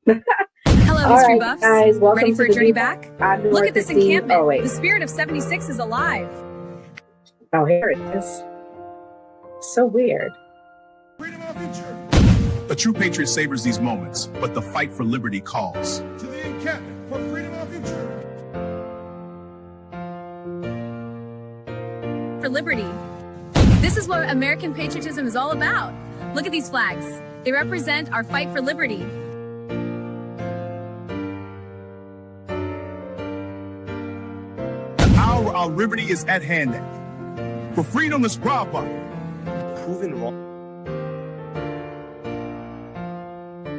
Hello, All history right, buffs. guys, welcome Ready to for a the journey new back? I'm Look at this encampment. Oh, wait. The spirit of 76 is alive. Oh, here it is. So weird. Freedom of our future. A true patriot savors these moments, but the fight for liberty calls. To the encampment for freedom of our future. For liberty. This is what American patriotism is all about. Look at these flags. They represent our fight for liberty. The hour our liberty is at hand. For freedom is robbed by. Proven wrong.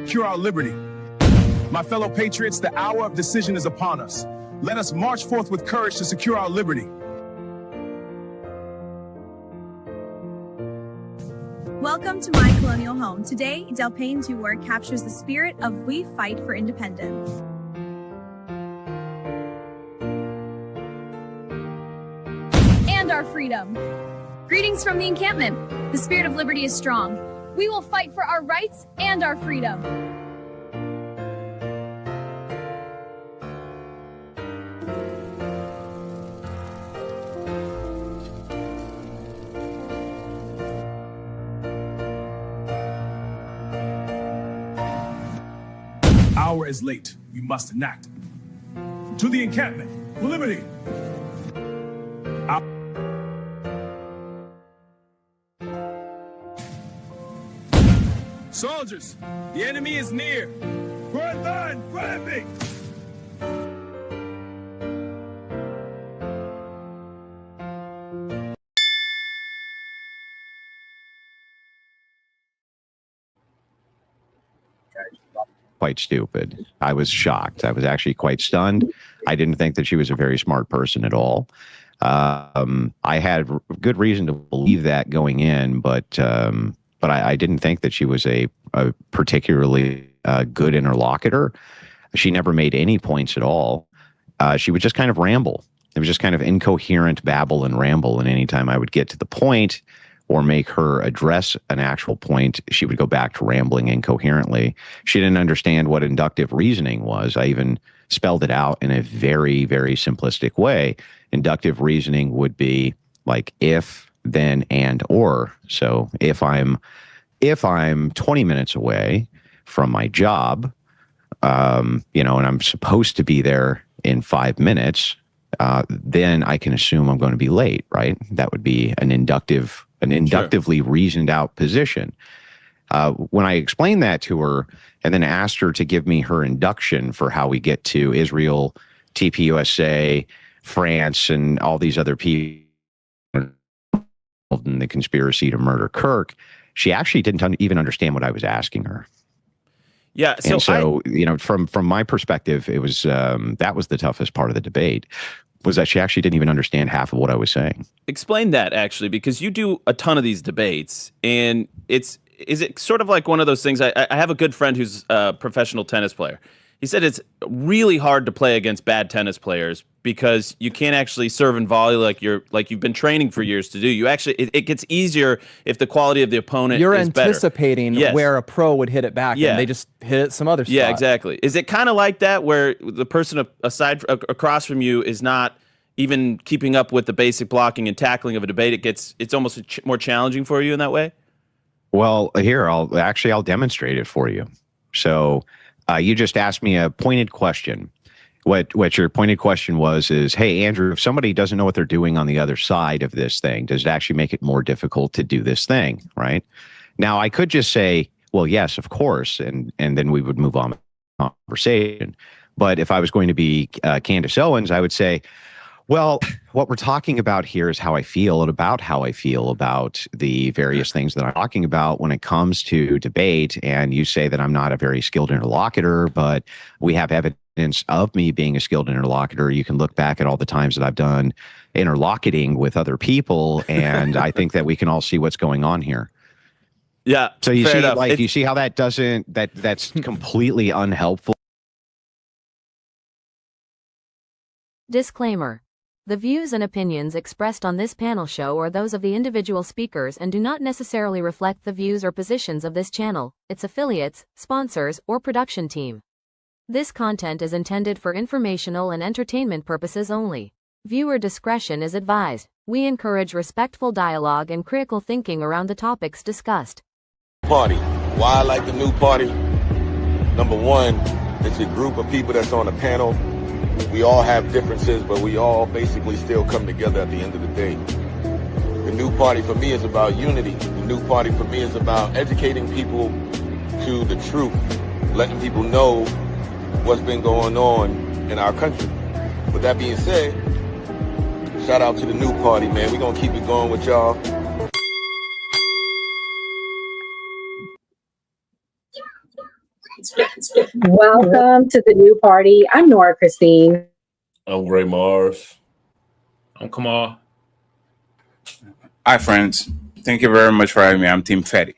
Secure our liberty. My fellow patriots, the hour of decision is upon us. Let us march forth with courage to secure our liberty. Welcome to my colonial home. Today, Del Payne's work captures the spirit of we fight for independence. And our freedom. Greetings from the encampment. The spirit of liberty is strong. We will fight for our rights and our freedom. Hour is late. We must enact. To the encampment for liberty. Soldiers, the enemy is near. Front line, front me. Quite stupid. I was shocked. I was actually quite stunned. I didn't think that she was a very smart person at all. I had good reason to believe that going in, but I didn't think that she was a particularly good interlocutor. She never made any points at all. She would just kind of ramble. It was just kind of incoherent babble and ramble. And anytime I would get to the point or make her address an actual point, she would go back to rambling incoherently. She didn't understand what inductive reasoning was. I even spelled it out in a very, very simplistic way. Inductive reasoning would be like if, then, and, or. So if I'm 20 minutes away from my job, and I'm supposed to be there in 5 minutes, then I can assume I'm going to be late, right? That would be an inductively reasoned out position. When I explained that to her and then asked her to give me her induction for how we get to Israel, TPUSA, France, and all these other people in the conspiracy to murder Kirk, she actually didn't even understand what I was asking her. Yeah. So from my perspective, it was that was the toughest part of the debate, was that she actually didn't even understand half of what I was saying. Explain that, actually, because you do a ton of these debates, and is it sort of like one of those things? I have a good friend who's a professional tennis player. He said it's really hard to play against bad tennis players because you can't actually serve and volley like you've been training for years to do. You actually it gets easier if the quality of the opponent You're is better. anticipating where a pro would hit it back, and they just hit it some other spot. Yeah, exactly. Is it kind of like that where the person across from you is not even keeping up with the basic blocking and tackling of a debate? It's almost more challenging for you in that way? Well, here I'll demonstrate it for you. So you just asked me a pointed question. What your pointed question is, hey, Andrew, if somebody doesn't know what they're doing on the other side of this thing, does it actually make it more difficult to do this thing, right? Now, I could just say, well, yes, of course, and then we would move on with the conversation. But if I was going to be Candace Owens, I would say, well, what we're talking about here is how I feel about the various things that I'm talking about when it comes to debate. And you say that I'm not a very skilled interlocutor, but we have evidence of me being a skilled interlocutor. You can look back at all the times that I've done interlocuting with other people, and I think that we can all see what's going on here. Yeah. So you see, you see how that's completely unhelpful. Disclaimer. The views and opinions expressed on this panel show are those of the individual speakers and do not necessarily reflect the views or positions of this channel, its affiliates, sponsors, or production team. This content is intended for informational and entertainment purposes only. Viewer discretion is advised. We encourage respectful dialogue and critical thinking around the topics discussed. Party. Why I like the new party? Number one, it's a group of people that's on a panel. We all have differences, but we all basically still come together at the end of the day. The new party for me is about unity. The new party for me is about educating people to the truth, letting people know what's been going on in our country. With that being said, shout out to the new party, man. We're going to keep it going with y'all. Welcome to the new party. I'm Nora Christine. I'm Gray Mars. I'm Kamal. Hi, friends. Thank you very much for having me. I'm Team Fatty.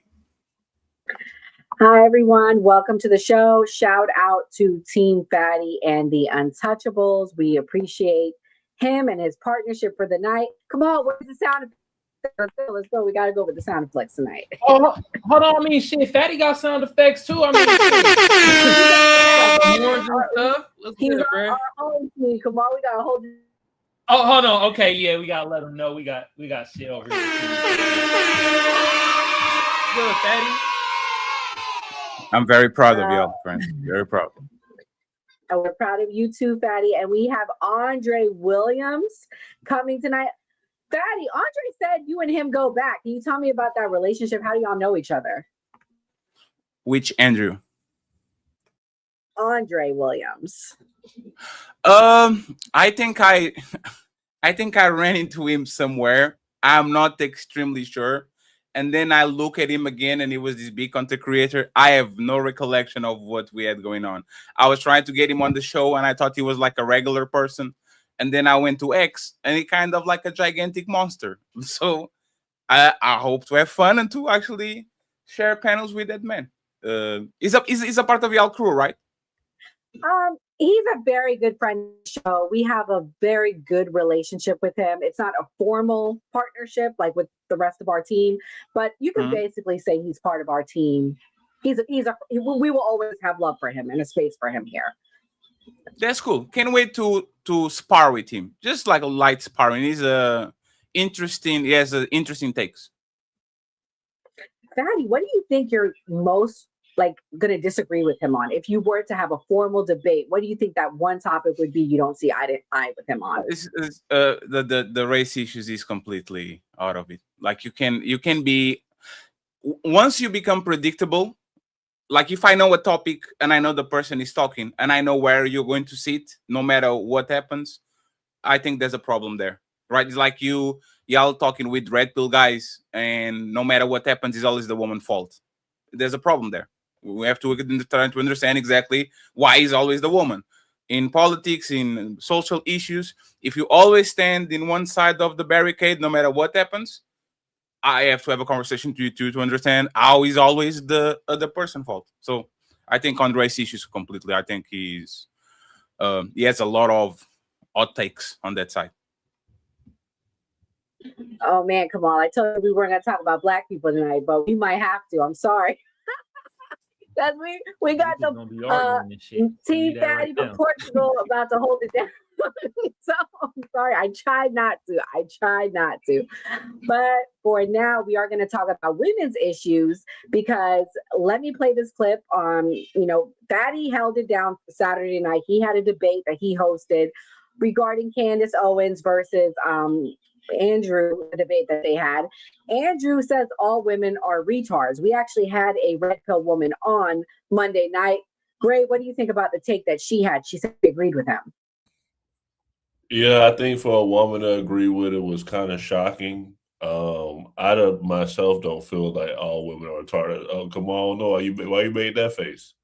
Hi, everyone. Welcome to the show. Shout out to Team Fatty and the Untouchables. We appreciate him and his partnership for the night. Come on, where's the sound effects? Let's go. We got to go with the sound effects tonight. Oh, hold on. I mean, shit, Fatty got sound effects too. I mean, horns and stuff. Let's He's get it, our whole team. Come on, we got to hold. Oh, hold on. Okay, yeah, we gotta let him know we got shit over here. Good, Fatty. I'm very proud of y'all, friends. Very proud. And we're proud of you too, Fatty. And we have Andre Williams coming tonight. Fatty, Andre said you and him go back. Can you tell me about that relationship? How do y'all know each other? Which Andrew? Andre Williams. I think I ran into him somewhere. I'm not extremely sure. And then I look at him again, and he was this big content creator. I have no recollection of what we had going on. I was trying to get him on the show, and I thought he was like a regular person. And then I went to X, and he kind of like a gigantic monster. So I hope to have fun and to actually share panels with that man. He's a part of y'all crew, right? He's a very good friend of the show. We have a very good relationship with him. It's not a formal partnership like with the rest of our team, but you can basically say he's part of our team. We will always have love for him and a space for him here. That's cool. Can't wait to spar with him. Just like a light sparring. He has interesting takes. Fatty, what do you think you're most going to disagree with him on? If you were to have a formal debate, what do you think that one topic would be you don't see eye to eye with him on? The race issues is completely out of it. Like you can be, once you become predictable, like if I know a topic and I know the person is talking and I know where you're going to sit, no matter what happens, I think there's a problem there, right? It's like y'all talking with red pill guys, and no matter what happens, it's always the woman's fault. There's a problem there. We have to try to understand exactly why it's always the woman. In politics, in social issues, if you always stand in one side of the barricade, no matter what happens, I have to have a conversation to understand how is always the other person's fault. So I think Andre's issues completely. I think he has a lot of hot takes on that side. Oh man, come on. I told you we weren't going to talk about black people tonight, but we might have to. I'm sorry. Because we got the Team Fatty from Portugal about to hold it down. So I'm sorry. I tried not to. But for now, we are going to talk about women's issues because let me play this clip. Fatty held it down Saturday night. He had a debate that he hosted regarding Candace Owens versus Andrew, the debate that they had. Andrew says all women are retards. We actually had a red pill woman on Monday night. Gray, what do you think about the take that she had? She said she agreed with him. Yeah, I think for a woman to agree with it was kind of shocking. I myself don't feel like all women are retarded. Oh, come on, no, why you made that face?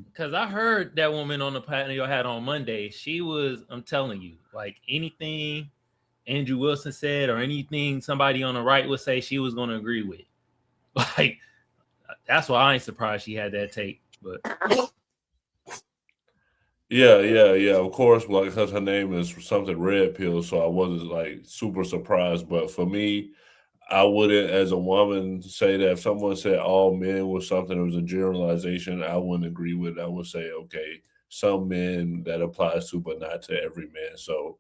Because I heard that woman on the panel you had on Monday. She was, I'm telling you, like anything Andrew Wilson said or anything somebody on the right would say, she was going to agree with. Like, that's why I ain't surprised she had that take. But yeah. Of course, because her name is something red pill, so I wasn't like super surprised. But for me, I wouldn't, as a woman, say that if someone said all men was something that was a generalization, I wouldn't agree with it. I would say, okay, some men that applies to, but not to every man. So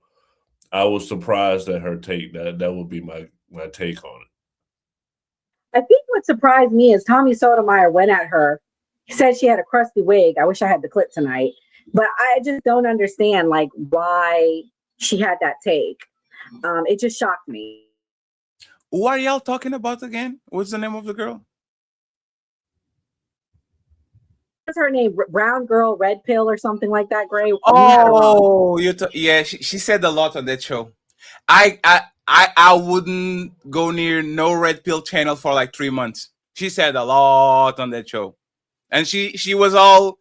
I was surprised at her take. That would be my take on it. I think what surprised me is Tommy Sotomayor went at her. He said she had a crusty wig. I wish I had the clip tonight, but I just don't understand like why she had that take. It just shocked me. Who are y'all talking about again? What's the name of the girl? What's her name? Brown Girl, Red Pill, or something like that. Gray. Oh, yeah. She said a lot on that show. I wouldn't go near no Red Pill channel for like 3 months. She said a lot on that show, and she was all,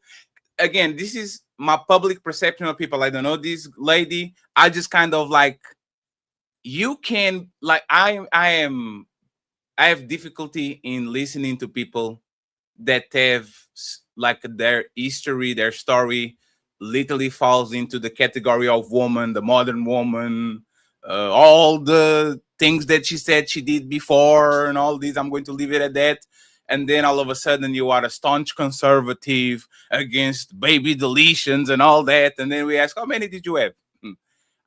again, this is my public perception of people. I don't know this lady. I just kind of like, you can, like, I have difficulty in listening to people that have like their history, their story literally falls into the category of woman, the modern woman, all the things that she said she did before and all these. I'm going to leave it at that. And then all of a sudden you are a staunch conservative against baby deletions and all that. And then we ask, how many did you have?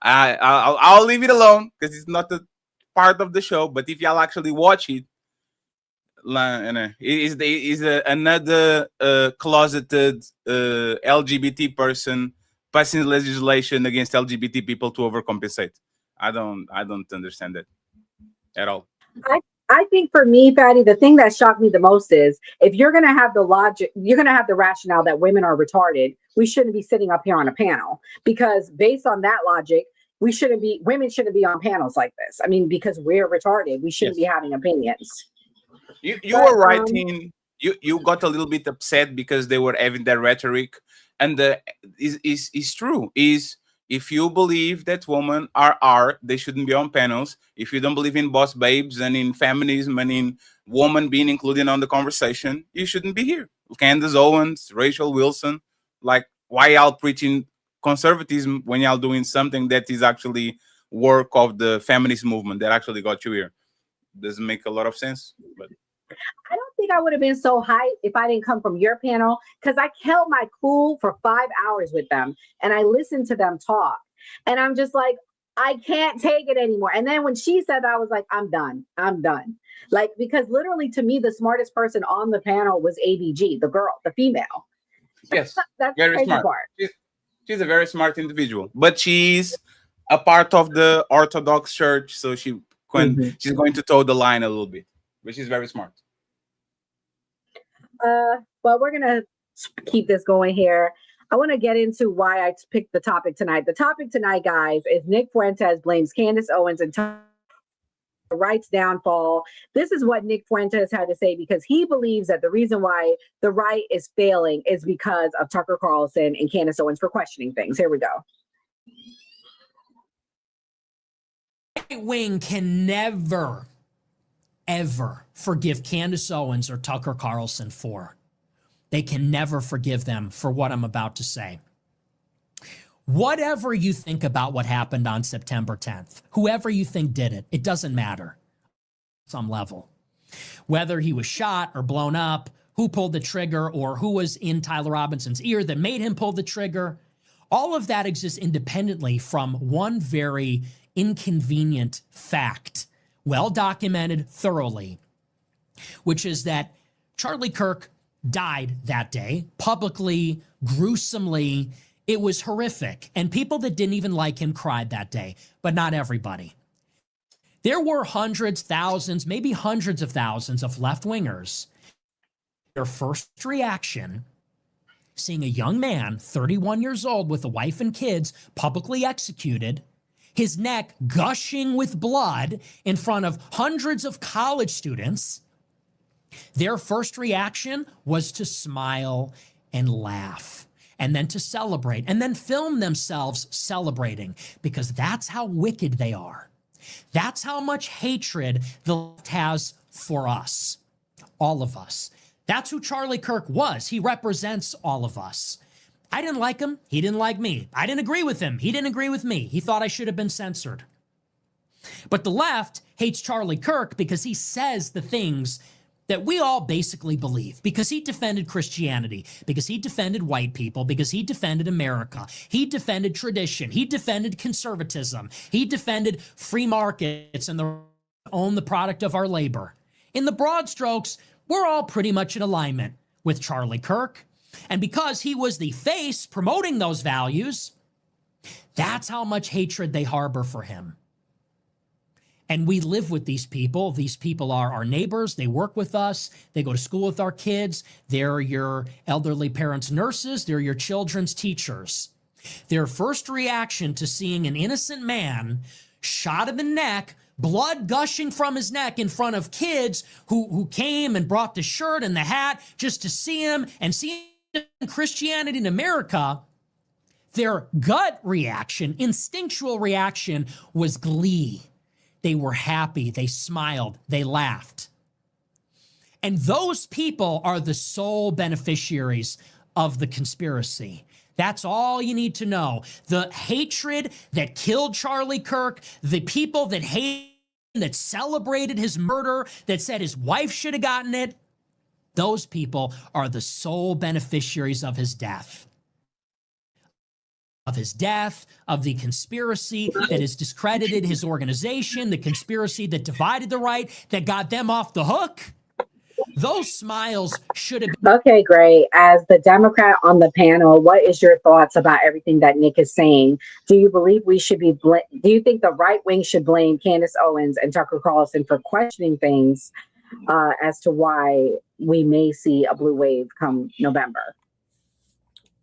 I'll leave it alone because it's not a part of the show. But if y'all actually watch it, is another closeted LGBT person passing legislation against LGBT people to overcompensate. I don't understand that at all. I think for me, Fatty, the thing that shocked me the most is if you're going to have the logic, you're going to have the rationale that women are retarded, we shouldn't be sitting up here on a panel, because based on that logic, women shouldn't be on panels like this. I mean, because we're retarded, we shouldn't be having opinions. You were right, Teen. You got a little bit upset because they were having that rhetoric, and is true. Is if you believe that women are art, they shouldn't be on panels. If you don't believe in boss babes and in feminism and in women being included on the conversation, you shouldn't be here. Candace Owens, Rachel Wilson, like, why y'all preaching conservatism when y'all doing something that is actually work of the feminist movement that actually got you here? Doesn't make a lot of sense. But I don't think I would have been so hyped if I didn't come from your panel, because I held my cool for 5 hours with them and I listened to them talk. And I'm just like, I can't take it anymore. And then when she said that, I was like, I'm done. Like, because literally to me, the smartest person on the panel was ABG, the girl, the female. Yes, that's very the crazy smart. part. She's a very smart individual, but she's a part of the Orthodox Church, so she's going to toe the line a little bit, but she's very smart. Well, we're going to keep this going here. I want to get into why I picked the topic tonight. The topic tonight, guys, is Nick Fuentes blames Candace Owens and Tucker right's downfall. This is what Nick Fuentes had to say, because he believes that the reason why the right is failing is because of Tucker Carlson and Candace Owens for questioning things. Here we go. Right wing can never, ever forgive Candace Owens or Tucker Carlson for. They can never forgive them for what I'm about to say. Whatever you think about what happened on September 10th, whoever you think did it, it doesn't matter. Some level. Whether he was shot or blown up, who pulled the trigger, or who was in Tyler Robinson's ear that made him pull the trigger, all of that exists independently from one very inconvenient fact, well documented thoroughly, which is that Charlie Kirk died that day, publicly, gruesomely. It was horrific. And people that didn't even like him cried that day, but not everybody. There were hundreds, thousands, maybe hundreds of thousands of left-wingers. Their first reaction, seeing a young man, 31 years old, with a wife and kids, publicly executed, his neck gushing with blood in front of hundreds of college students, their first reaction was to smile and laugh, and then to celebrate, and then film themselves celebrating, because that's how wicked they are. That's how much hatred the left has for us, all of us. That's who Charlie Kirk was. He represents all of us. I didn't like him. He didn't like me. I didn't agree with him. He didn't agree with me. He thought I should have been censored. But the left hates Charlie Kirk because he says the things that we all basically believe, because he defended Christianity, because he defended white people, because he defended America. He defended tradition. He defended conservatism. He defended free markets and own the product of our labor. In the broad strokes, we're all pretty much in alignment with Charlie Kirk. And because he was the face promoting those values, that's how much hatred they harbor for him. And we live with these people. These people are our neighbors. They work with us. They go to school with our kids. They're your elderly parents' nurses. They're your children's teachers. Their first reaction to seeing an innocent man shot in the neck, blood gushing from his neck in front of kids who came and brought the shirt and the hat just to see him and see Christianity in America, their gut reaction, instinctual reaction, was glee. They were happy, they smiled, they laughed. And those people are the sole beneficiaries of the conspiracy. That's all you need to know. The hatred that killed Charlie Kirk, the people that hated, that celebrated his murder, that said his wife should have gotten it, those people are the sole beneficiaries of his death. Of the conspiracy that has discredited his organization, the conspiracy that divided the right, that got them off the hook. Those smiles should have been. Okay, great. As the Democrat on the panel, what is your thoughts about everything that Nick is saying? Do you believe we should be, do you think the right wing should blame Candace Owens and Tucker Carlson for questioning things as to why we may see a blue wave come November?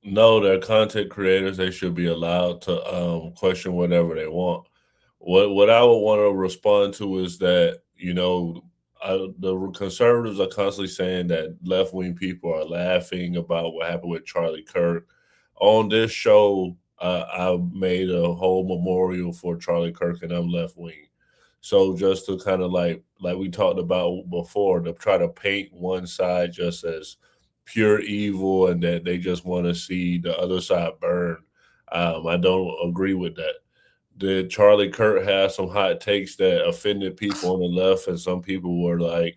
No, they're content creators. They should be allowed to question whatever they want. What I would want to respond to is that, you know, the conservatives are constantly saying that left-wing people are laughing about what happened with Charlie Kirk. On this show, I made a whole memorial for Charlie Kirk, and I'm left-wing. So just to kind of like we talked about before, to try to paint one side just as pure evil and that they just want to see the other side burn. I don't agree with that. Did Charlie Kirk have some hot takes that offended people on the left and some people were like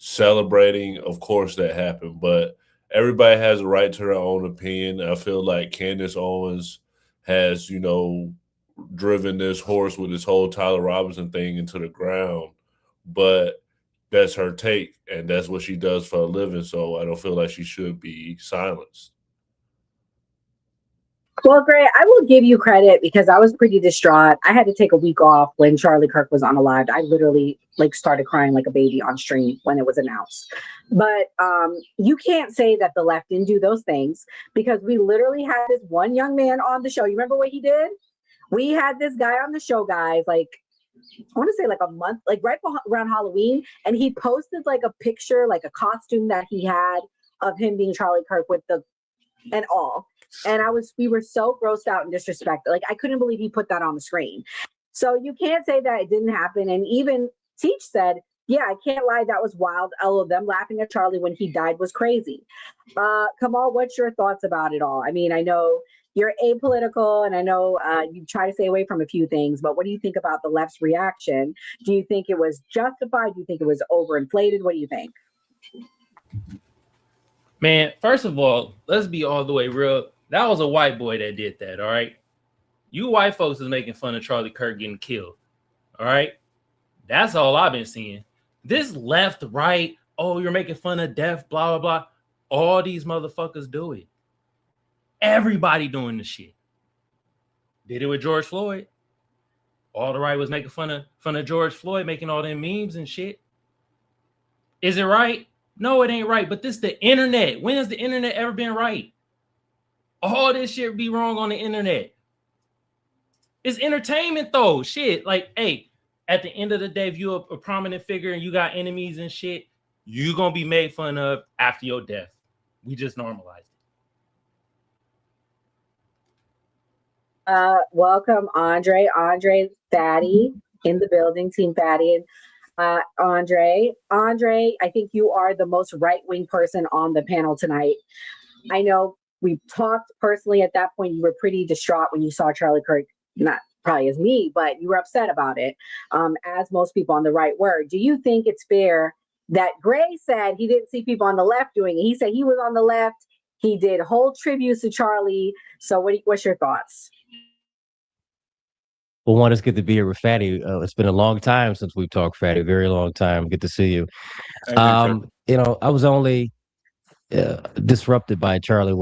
celebrating? Of course that happened, but everybody has a right to their own opinion. I feel like Candace Owens has, you know, driven this horse with this whole Tyler Robinson thing into the ground, but that's her take, and that's what she does for a living, so I don't feel like she should be silenced. Well, Gray, I will give you credit because I was pretty distraught. I had to take a week off when Charlie Kirk was unalived. I literally started crying like a baby on stream when it was announced. But you can't say that the left didn't do those things because we literally had this one young man on the show. You remember what he did? We had this guy on the show, guys, I want to say a month, right around Halloween. And he posted a picture, a costume that he had of him being Charlie Kirk and all. And we were so grossed out and disrespected. I couldn't believe he put that on the screen. So you can't say that it didn't happen. And even Teach said, yeah, I can't lie. That was wild. Although them laughing at Charlie when he died was crazy. Kamal, what's your thoughts about it all? I mean, I know you're apolitical, and I know you try to stay away from a few things, but what do you think about the left's reaction? Do you think it was justified? Do you think it was overinflated? What do you think? Man, first of all, let's be all the way real. That was a white boy that did that, all right? You white folks is making fun of Charlie Kirk getting killed, all right? That's all I've been seeing. This left, right, oh, you're making fun of death, blah, blah, blah. All these motherfuckers do it. Everybody doing the shit. Did it with George Floyd. All the right was making fun of George Floyd, making all them memes and shit. Is it right? No, it ain't right. But this the internet. When has the internet ever been right? All this shit be wrong on the internet. It's entertainment though. Shit. Hey, at the end of the day, if you're a prominent figure and you got enemies and shit, you're gonna be made fun of after your death. We just normalized it. Welcome, Andre. Andre, Fatty in the building, Team Fatty. Andre, I think you are the most right-wing person on the panel tonight. I know we talked personally at that point. You were pretty distraught when you saw Charlie Kirk probably as me, but you were upset about it, as most people on the right were. Do you think it's fair that Gray said he didn't see people on the left doing it? He said he was on the left. He did whole tributes to Charlie. So what's your thoughts? Well, one, it's good to be here with Fatty. It's been a long time since we've talked, Fatty. Very long time. Good to see you. I was only disrupted by Charlie.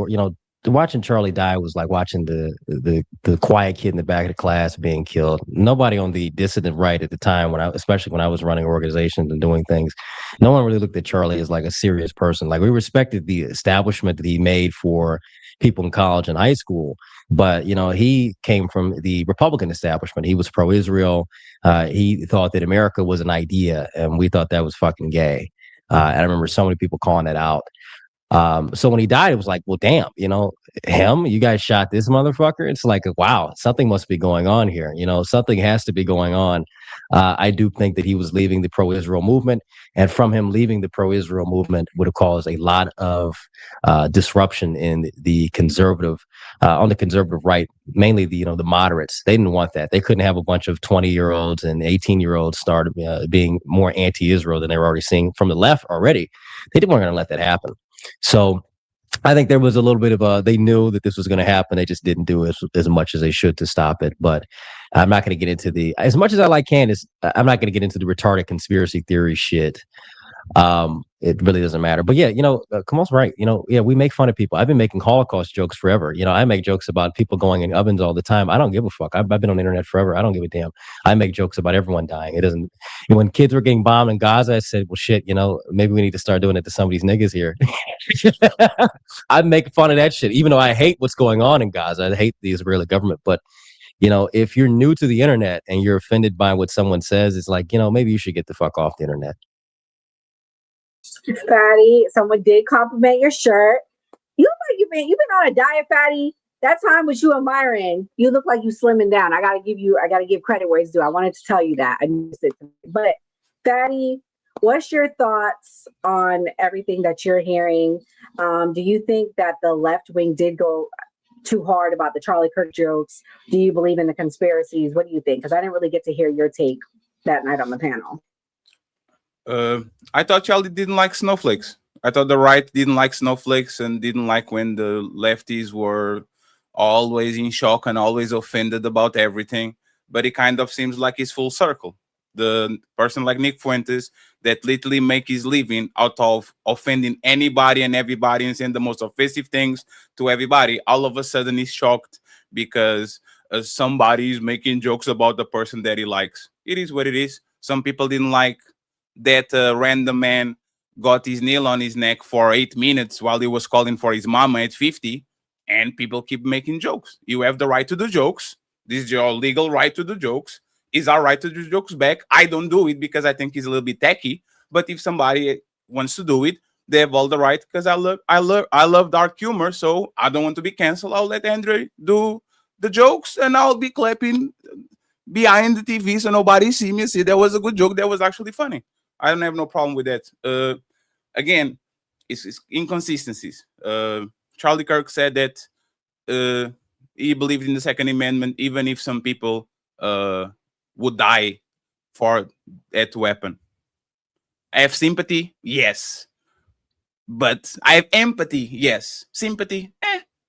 Watching Charlie die was like watching the quiet kid in the back of the class being killed. Nobody on the dissident right at the time, especially when I was running organizations and doing things, no one really looked at Charlie as like a serious person. Like, we respected the establishment that he made for people in college and high school, but he came from the Republican establishment. He was pro-Israel. He thought that America was an idea, and we thought that was fucking gay. And I remember so many people calling that out. So when he died, it was like, well, damn, you guys shot this motherfucker. It's like, wow, something must be going on here. Something has to be going on. I do think that he was leaving the pro-Israel movement, and from him leaving the pro-Israel movement would have caused a lot of disruption in the conservative, on the conservative right, mainly the moderates. They didn't want that. They couldn't have a bunch of 20-year-olds and 18-year-olds start being more anti-Israel than they were already seeing from the left already. They weren't going to let that happen. So I think there was a little bit of they knew that this was going to happen. They just didn't do it as much as they should to stop it. But I'm not going to get into as much as I like Candace, I'm not going to get into the retarded conspiracy theory shit. It really doesn't matter. But yeah, Kamal's right. We make fun of people. I've been making Holocaust jokes forever. I make jokes about people going in ovens all the time. I don't give a fuck. I've been on the internet forever. I don't give a damn. I make jokes about everyone dying. It doesn't. When kids were getting bombed in Gaza, I said, well, shit, maybe we need to start doing it to some of these niggas here. I make fun of that shit, even though I hate what's going on in Gaza. I hate the Israeli government. But if you're new to the internet and you're offended by what someone says, it's like, maybe you should get the fuck off the internet. Fatty, someone did compliment your shirt. You look like you've been on a diet, Fatty. That time with you and Myron, you look like you slimming down. I gotta give credit where it's due. I wanted to tell you that. I missed it. But Fatty, what's your thoughts on everything that you're hearing? Do you think that the left wing did go too hard about the Charlie Kirk jokes? Do you believe in the conspiracies? What do you think? Because I didn't really get to hear your take that night on the panel. I thought Charlie didn't like snowflakes. I thought the right didn't like snowflakes and didn't like when the lefties were always in shock and always offended about everything. But it kind of seems like it's full circle. The person like Nick Fuentes that literally make his living out of offending anybody and everybody and saying the most offensive things to everybody, all of a sudden is shocked because somebody is making jokes about the person that he likes. It is what it is. Some people didn't like that random man got his nail on his neck for 8 minutes while he was calling for his mama at 50, and people keep making jokes. You have the right to do jokes. This is your legal right to do jokes. It's our right to do jokes back. I don't do it because I think it's a little bit tacky, but if somebody wants to do it, they have all the right, because I love dark humor, so I don't want to be canceled. I'll let Andre do the jokes and I'll be clapping behind the TV so nobody see me. See, that was a good joke. That was actually funny. I don't have no problem with that. Again, it's inconsistencies. Charlie Kirk said that he believed in the Second Amendment, even if some people would die for that weapon. I have sympathy, yes. But I have empathy, yes. Sympathy,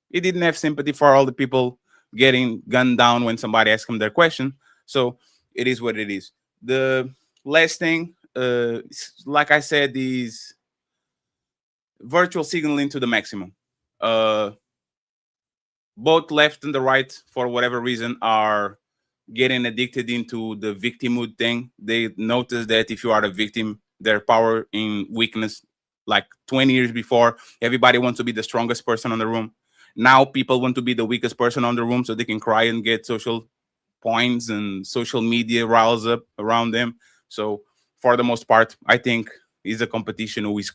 he didn't have sympathy for all the people getting gunned down when somebody asked him their question. So it is what it is. The last thing, like I said, is virtual signaling to the maximum. Both left and the right, for whatever reason, are getting addicted into the victimhood thing. They notice that if you are a victim, their power in weakness, like 20 years before, everybody wants to be the strongest person in the room. Now people want to be the weakest person in the room so they can cry and get social points, and social media riles up around them. So for the most part, I think it's a competition who is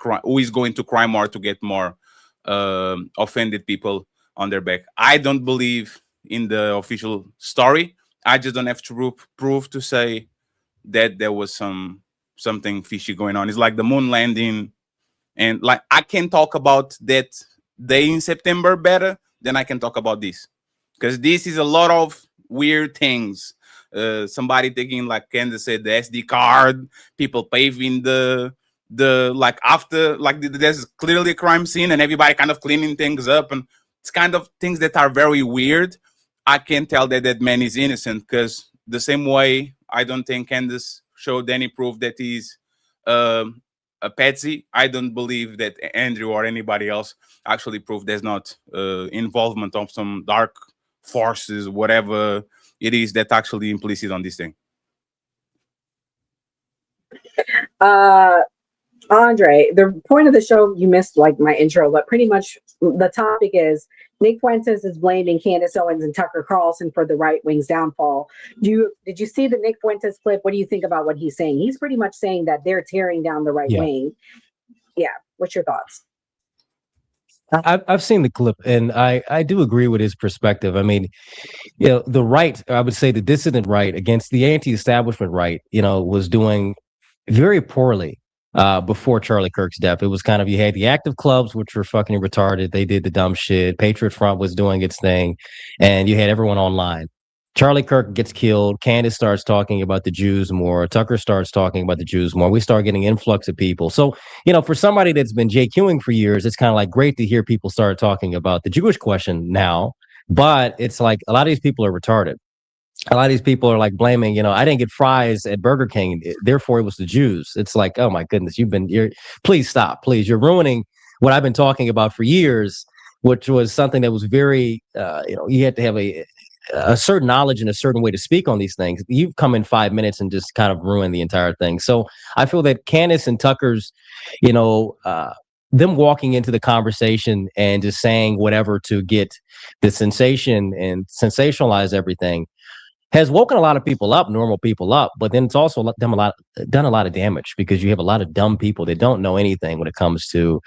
going to cry more to get more offended people on their back. I don't believe in the official story. I just don't have to prove to say that there was something fishy going on. It's like the moon landing, and like I can talk about that day in September better than I can talk about this, because this is a lot of weird things. Somebody taking, like Candace said, the SD card, people paving the like after, like there's clearly a crime scene and everybody kind of cleaning things up, and it's kind of things that are very weird. I can't tell that that man is innocent, because the same way I don't think Candace showed any proof that he's a patsy, I don't believe that Andrew or anybody else actually proved there's not involvement of some dark forces, whatever it is that actually implicit on this thing. Andre, the point of the show, you missed like my intro, but pretty much the topic is Nick Fuentes is blaming Candace Owens and Tucker Carlson for the right wing's downfall. Did you see the Nick Fuentes clip? What do you think about what he's saying? He's pretty much saying that they're tearing down the right wing. Yeah. What's your thoughts? I've seen the clip, and I do agree with his perspective. I mean, you know, the right, I would say the dissident right against the anti-establishment right, you know, was doing very poorly before Charlie Kirk's death. It was kind of, you had the active clubs, which were fucking retarded. They did the dumb shit. Patriot Front was doing its thing, and you had everyone online. Charlie Kirk gets killed. Candace starts talking about the Jews more. Tucker starts talking about the Jews more. We start getting influx of people. So, you know, for somebody that's been JQing for years, it's kind of like great to hear people start talking about the Jewish question now. But it's like a lot of these people are retarded. A lot of these people are like blaming, you know, I didn't get fries at Burger King, therefore it was the Jews. It's like, oh my goodness, please stop, please. You're ruining what I've been talking about for years, which was something that was very, you know, you had to have a certain knowledge and a certain way to speak on these things. You've come in 5 minutes and just kind of ruined the entire thing. So I feel that Candace and Tucker's, you know, them walking into the conversation and just saying whatever to get the sensation and sensationalize everything has woken a lot of people up, normal people up, but then it's also done a lot of damage, because you have a lot of dumb people that don't know anything when it comes to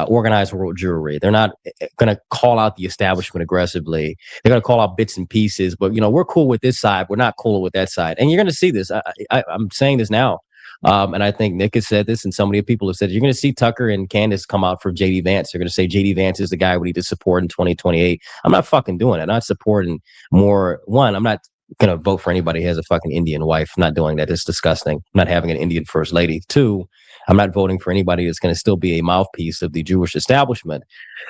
organized world Jewry. They're not going to call out the establishment aggressively. They're going to call out bits and pieces, but, you know, we're cool with this side. We're not cool with that side. And you're going to see this. I'm saying this now. And I think Nick has said this, and so many people have said, you're going to see Tucker and Candace come out for J.D. Vance. They're going to say J.D. Vance is the guy we need to support in 2028. I'm not fucking doing it. I'm not supporting more. One, I'm not going to vote for anybody who has a fucking Indian wife. I'm not doing that. It's disgusting. I'm not having an Indian first lady. Two, I'm not voting for anybody that's going to still be a mouthpiece of the Jewish establishment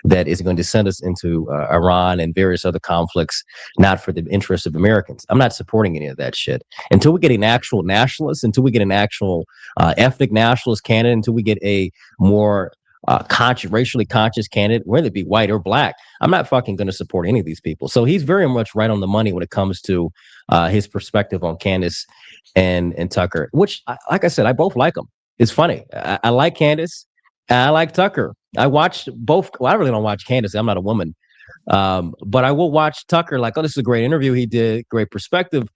that is going to send us into Iran and various other conflicts, not for the interests of Americans. I'm not supporting any of that shit. Until we get an actual nationalist, until we get an actual ethnic nationalist candidate, until we get a more racially conscious candidate, whether it be white or black, I'm not fucking going to support any of these people. So he's very much right on the money when it comes to his perspective on Candace and Tucker, which, like I said, I both like them. It's funny. I like Candace and I like Tucker. I watched both. Well, I really don't watch Candace. I'm not a woman. But I will watch Tucker like, oh, this is a great interview he did, great perspective.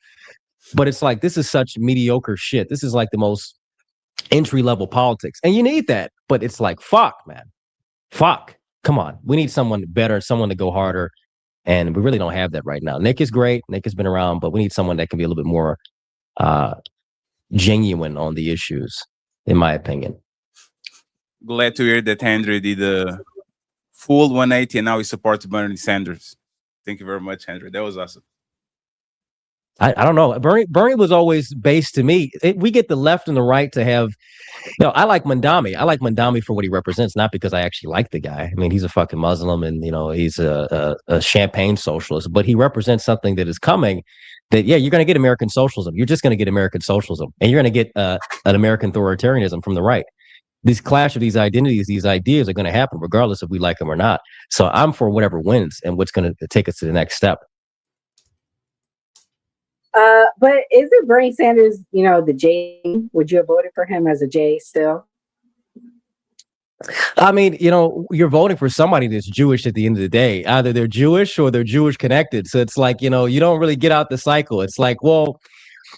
But it's like, this is such mediocre shit. This is like the most entry-level politics. And you need that. But it's like, fuck, man. Fuck. Come on. We need someone better, someone to go harder. And we really don't have that right now. Nick is great. Nick has been around, but we need someone that can be a little bit more genuine on the issues, in my opinion. Glad to hear that Andrew did a full 180 and now he supports Bernie Sanders. Thank you very much, Andrew. That was awesome. I don't know. Bernie was always based to me. We get the left and the right to have, you know, I like Mandami. I like Mandami for what he represents, not because I actually like the guy. I mean, he's a fucking Muslim and, you know, he's a champagne socialist, but he represents something that is coming that, yeah, you're going to get American socialism. You're just going to get American socialism, and you're going to get an American authoritarianism from the right. This clash of these identities, these ideas are going to happen regardless if we like them or not. So I'm for whatever wins and what's going to take us to the next step. But isn't Bernie Sanders, you know, the J? Would you have voted for him as a J still? I mean, you know, you're voting for somebody that's Jewish at the end of the day. Either they're Jewish or they're Jewish connected. So it's like, you know, you don't really get out the cycle. It's like, well,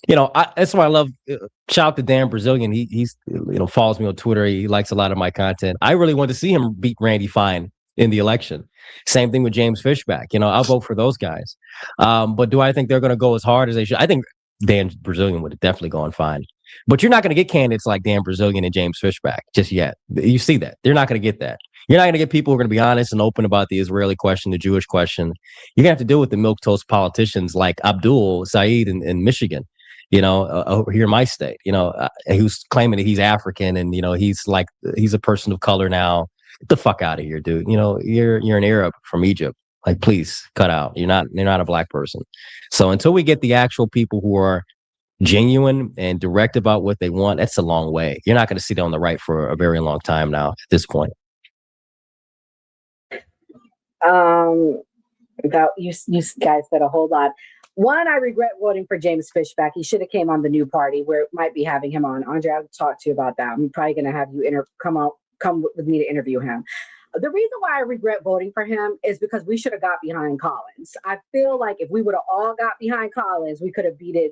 you know, that's why I love, shout out to Dan Brazilian. He's, you know, follows me on Twitter. He likes a lot of my content. I really want to see him beat Randy Fine in the election. Same thing with James Fishback. You know, I'll vote for those guys. But do I think they're going to go as hard as they should? I think Dan Brazilian would have definitely gone fine. But you're not going to get candidates like Dan Brazilian and James Fishback just yet. You see that. They're not going to get that. You're not going to get people who are going to be honest and open about the Israeli question, the Jewish question. You're going to have to deal with the milquetoast politicians like Abdul Saeed in Michigan, over here in my state, who's claiming that he's African and, he's a person of color now. Get the fuck out of here, dude. You're an Arab from Egypt. Like, please cut out. You're not a black person. So until we get the actual people who are genuine and direct about what they want, that's a long way. You're not going to see that on the right for a very long time now at this point. About you guys said a whole lot. One, I regret voting for James Fishback. He should have came on the new party where it might be having him on. Andre, I'll talk to you about that. I'm probably going to have you come with me to interview him. The reason why I regret voting for him is because we should have got behind Collins. I feel like if we would have all got behind Collins, we could have beaten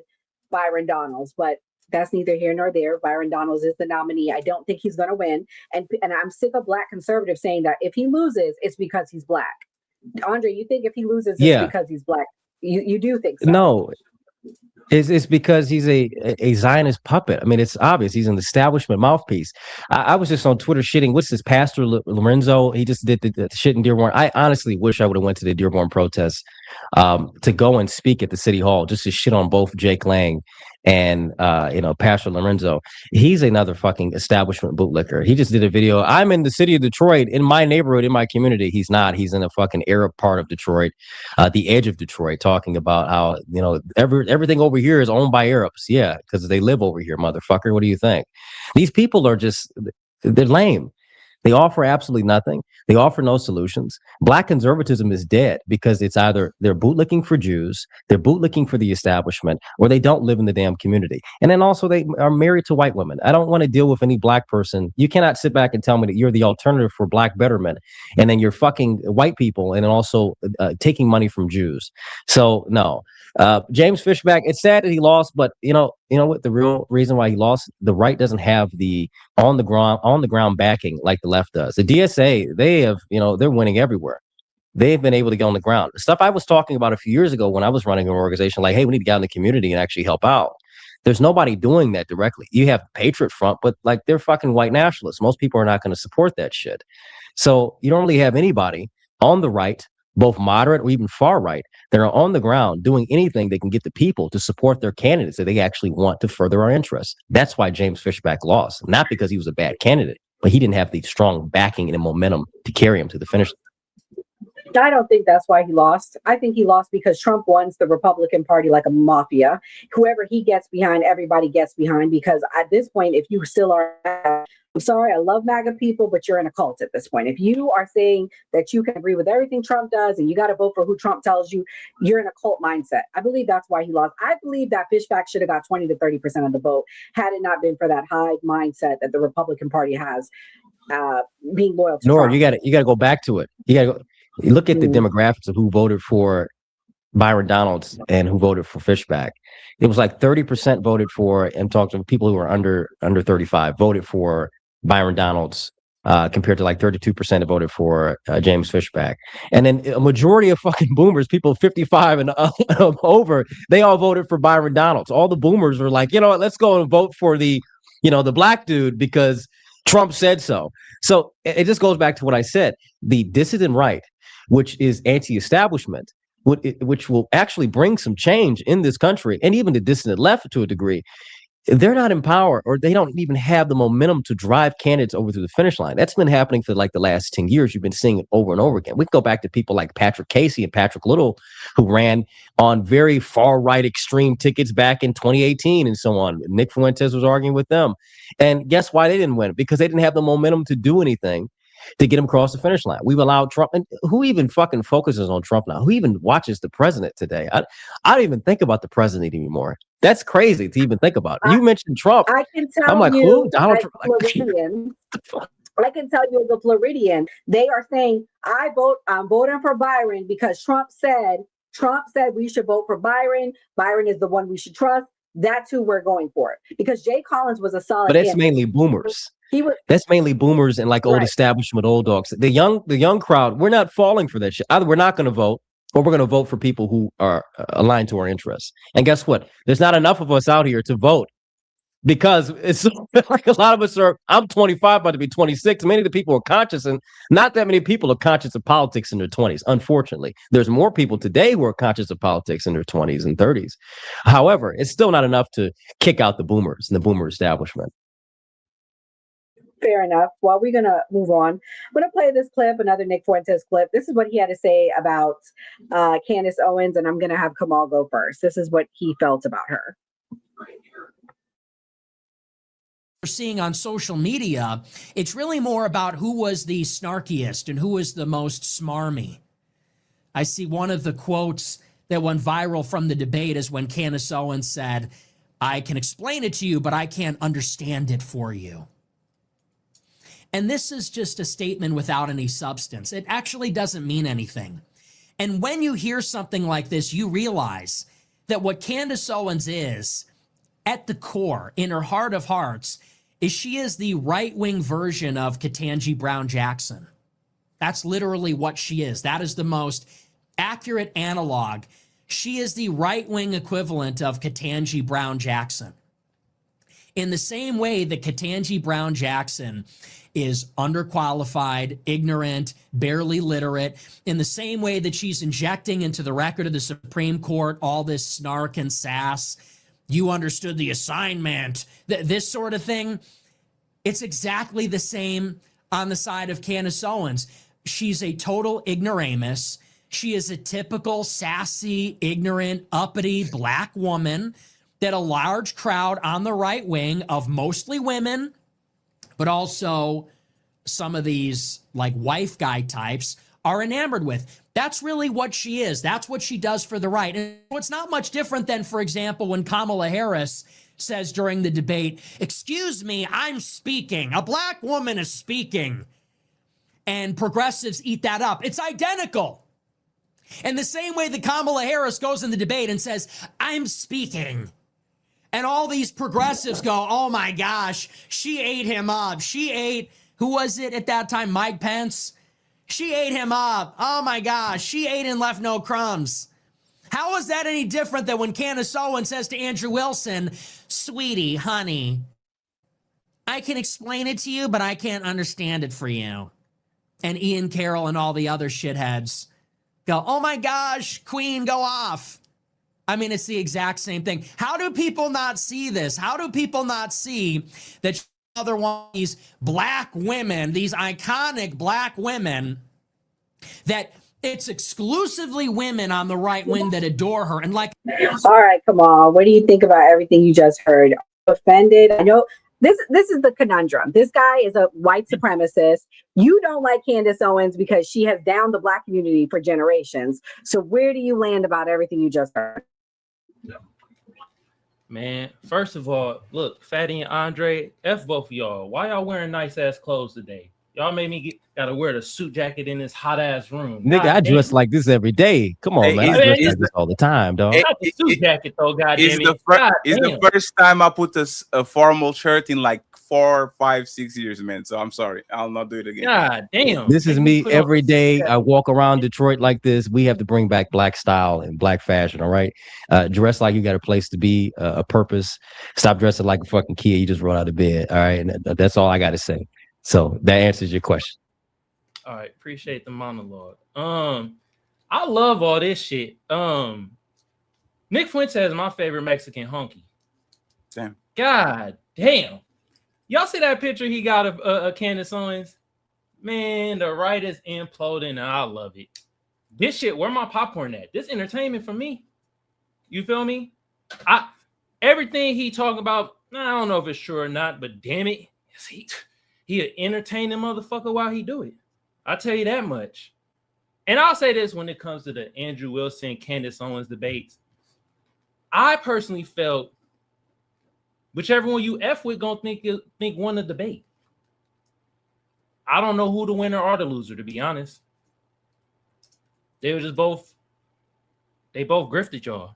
Byron Donalds, but that's neither here nor there. Byron Donalds is the nominee. I don't think he's going to win. And I'm sick of black conservatives saying that if he loses, it's because he's black. Andre, you think if he loses, it's because he's black? You do think so? No. It's because he's a Zionist puppet. I mean, it's obvious. He's an establishment mouthpiece. I was just on Twitter shitting. What's this Pastor Lorenzo? He just did the shit in Dearborn. I honestly wish I would have went to the Dearborn protests to go and speak at the city hall, just to shit on both Jake Lang and Pastor Lorenzo. He's another fucking establishment bootlicker. He just did a video. I'm in the city of Detroit, in my neighborhood, in my community. He's not. He's in a fucking Arab part of Detroit, the edge of Detroit, talking about how everything over here is owned by Arabs. Yeah, because they live over here, motherfucker. What do you think? These people are they're lame. They offer absolutely nothing. They offer no solutions. Black conservatism is dead because it's either they're bootlicking for Jews, they're bootlicking for the establishment, or they don't live in the damn community. And then also they are married to white women. I don't want to deal with any black person. You cannot sit back and tell me that you're the alternative for black betterment, and then you're fucking white people and then also taking money from Jews. So no. James Fishback, it's sad that he lost, but you know what the real reason why he lost? The right doesn't have the on the ground backing like the left does. The DSA, they have, they're winning everywhere. They've been able to get on the ground. The stuff I was talking about a few years ago when I was running an organization, like, hey, we need to get out in the community and actually help out. There's nobody doing that directly. You have Patriot Front, but like they're fucking white nationalists. Most people are not going to support that shit. So you don't really have anybody on the right, both moderate or even far right, that are on the ground doing anything they can get the people to support their candidates that they actually want to further our interests. That's why James Fishback lost, not because he was a bad candidate, but he didn't have the strong backing and momentum to carry him to the finish. I don't think that's why he lost. I think he lost because Trump runs the Republican Party like a mafia. Whoever he gets behind, everybody gets behind, because at this point, if you still are, I'm sorry, I love MAGA people, but you're in a cult at this point. If you are saying that you can agree with everything Trump does and you got to vote for who Trump tells you, you're in a cult mindset. I believe that's why he lost. I believe that Fishback should have got 20 to 30% of the vote had it not been for that high mindset that the Republican Party has, being loyal to Trump. You got to go back to it. You got to go. You look at the demographics of who voted for Byron Donalds and who voted for Fishback. It was like 30% voted for, and talked to people who were under 35, voted for Byron Donalds, compared to like 32% that voted for James Fishback. And then a majority of fucking boomers, people 55 and over, they all voted for Byron Donalds. All the boomers were like, let's go and vote for the black dude because Trump said so. So it just goes back to what I said. The dissident right, which is anti-establishment, which will actually bring some change in this country, and even the dissident left to a degree, they're not in power, or they don't even have the momentum to drive candidates over to the finish line. That's been happening for like the last 10 years. You've been seeing it over and over again. We can go back to people like Patrick Casey and Patrick Little, who ran on very far right extreme tickets back in 2018 and so on. Nick Fuentes was arguing with them. And guess why they didn't win? Because they didn't have the momentum to do anything to get him across the finish line. We've allowed Trump, and who even fucking focuses on Trump now? Who even watches the president today? I don't even think about the president anymore. That's crazy to even think about. You mentioned Trump. I can tell I'm like, you, who? Donald Trump. I can tell you as a Floridian, they are saying, I'm voting for Byron because Trump said we should vote for Byron. Byron is the one we should trust. That's who we're going for. Because Jay Collins was a solid. But that's mainly boomers. That's mainly boomers and like old establishment old dogs. The young crowd, we're not falling for that shit. Either we're not going to vote, or we're going to vote for people who are aligned to our interests. And guess what? There's not enough of us out here to vote because it's like a lot of us are. I'm 25, about to be 26. Many of the people are conscious, and not that many people are conscious of politics in their 20s. Unfortunately, there's more people today who are conscious of politics in their 20s and 30s. However, it's still not enough to kick out the boomers and the boomer establishment. Fair enough. Well, we're going to move on. I'm going to play this clip, another Nick Fuentes clip. This is what he had to say about Candace Owens, and I'm going to have Kamal go first. This is what he felt about her. We're seeing on social media, it's really more about who was the snarkiest and who was the most smarmy. I see one of the quotes that went viral from the debate is when Candace Owens said, "I can explain it to you, but I can't understand it for you." And this is just a statement without any substance. It actually doesn't mean anything. And when you hear something like this, you realize that what Candace Owens is, at the core, in her heart of hearts, is she is the right-wing version of Ketanji Brown Jackson. That's literally what she is. That is the most accurate analog. She is the right-wing equivalent of Ketanji Brown Jackson. In the same way that Ketanji Brown Jackson is underqualified, ignorant, barely literate, in the same way that she's injecting into the record of the Supreme Court all this snark and sass, you understood the assignment, this sort of thing, it's exactly the same on the side of Candace Owens. She's a total ignoramus. She is a typical sassy, ignorant, uppity black woman that a large crowd on the right wing of mostly women, but also some of these like wife guy types are enamored with. That's really what she is. That's what she does for the right. And it's not much different than, for example, when Kamala Harris says during the debate, "Excuse me, I'm speaking. A black woman is speaking." And progressives eat that up. It's identical. In the same way that Kamala Harris goes in the debate and says, "I'm speaking." And all these progressives go, "Oh my gosh, she ate him up. She ate," who was it at that time? Mike Pence. "She ate him up. Oh my gosh, she ate and left no crumbs." How is that any different than when Candace Owens says to Andrew Wilson, "Sweetie, honey, I can explain it to you, but I can't understand it for you." And Ian Carroll and all the other shitheads go, "Oh my gosh, Queen, go off." I mean, it's the exact same thing. How do people not see this? How do people not see that another one of these black women, these iconic black women, that it's exclusively women on the right wing that adore her? And like, all right, come on. What do you think about everything you just heard? Offended? I know this is the conundrum. This guy is a white supremacist. You don't like Candace Owens because she has downed the black community for generations. So where do you land about everything you just heard? Man, first of all, look, Fatty and Andre, F both of y'all. Why y'all wearing nice ass clothes today? Y'all made me gotta wear the suit jacket in this hot ass room. Nigga, I dress like this every day. Come on, man. I dress like this all the time, dog. Not the suit jacket though, goddamn it. It's the first time I put a formal shirt in like 4, 5, 6 years, man. So I'm sorry. I'll not do it again. God damn. This is me every day. I walk around Detroit like this. We have to bring back black style and black fashion, all right? Dress like you got a place to be, a purpose. Stop dressing like a fucking kid. You just roll out of bed, all right? And that's all I got to say. So that answers your question. All right. Appreciate the monologue. I love all this shit. Nick Fuentes is my favorite Mexican honky. Damn. God damn. Y'all see that picture he got of Candace Owens? Man, the right is imploding, and I love it. This shit, where my popcorn at? This entertainment for me. You feel me? Everything he talking about, I don't know if it's true or not, but damn it, he an entertaining motherfucker while he do it. I'll tell you that much. And I'll say this when it comes to the Andrew Wilson, Candace Owens debates. I personally felt whichever one you F with gonna think won the debate. I don't know who the winner or the loser, to be honest. They were just both grifted y'all.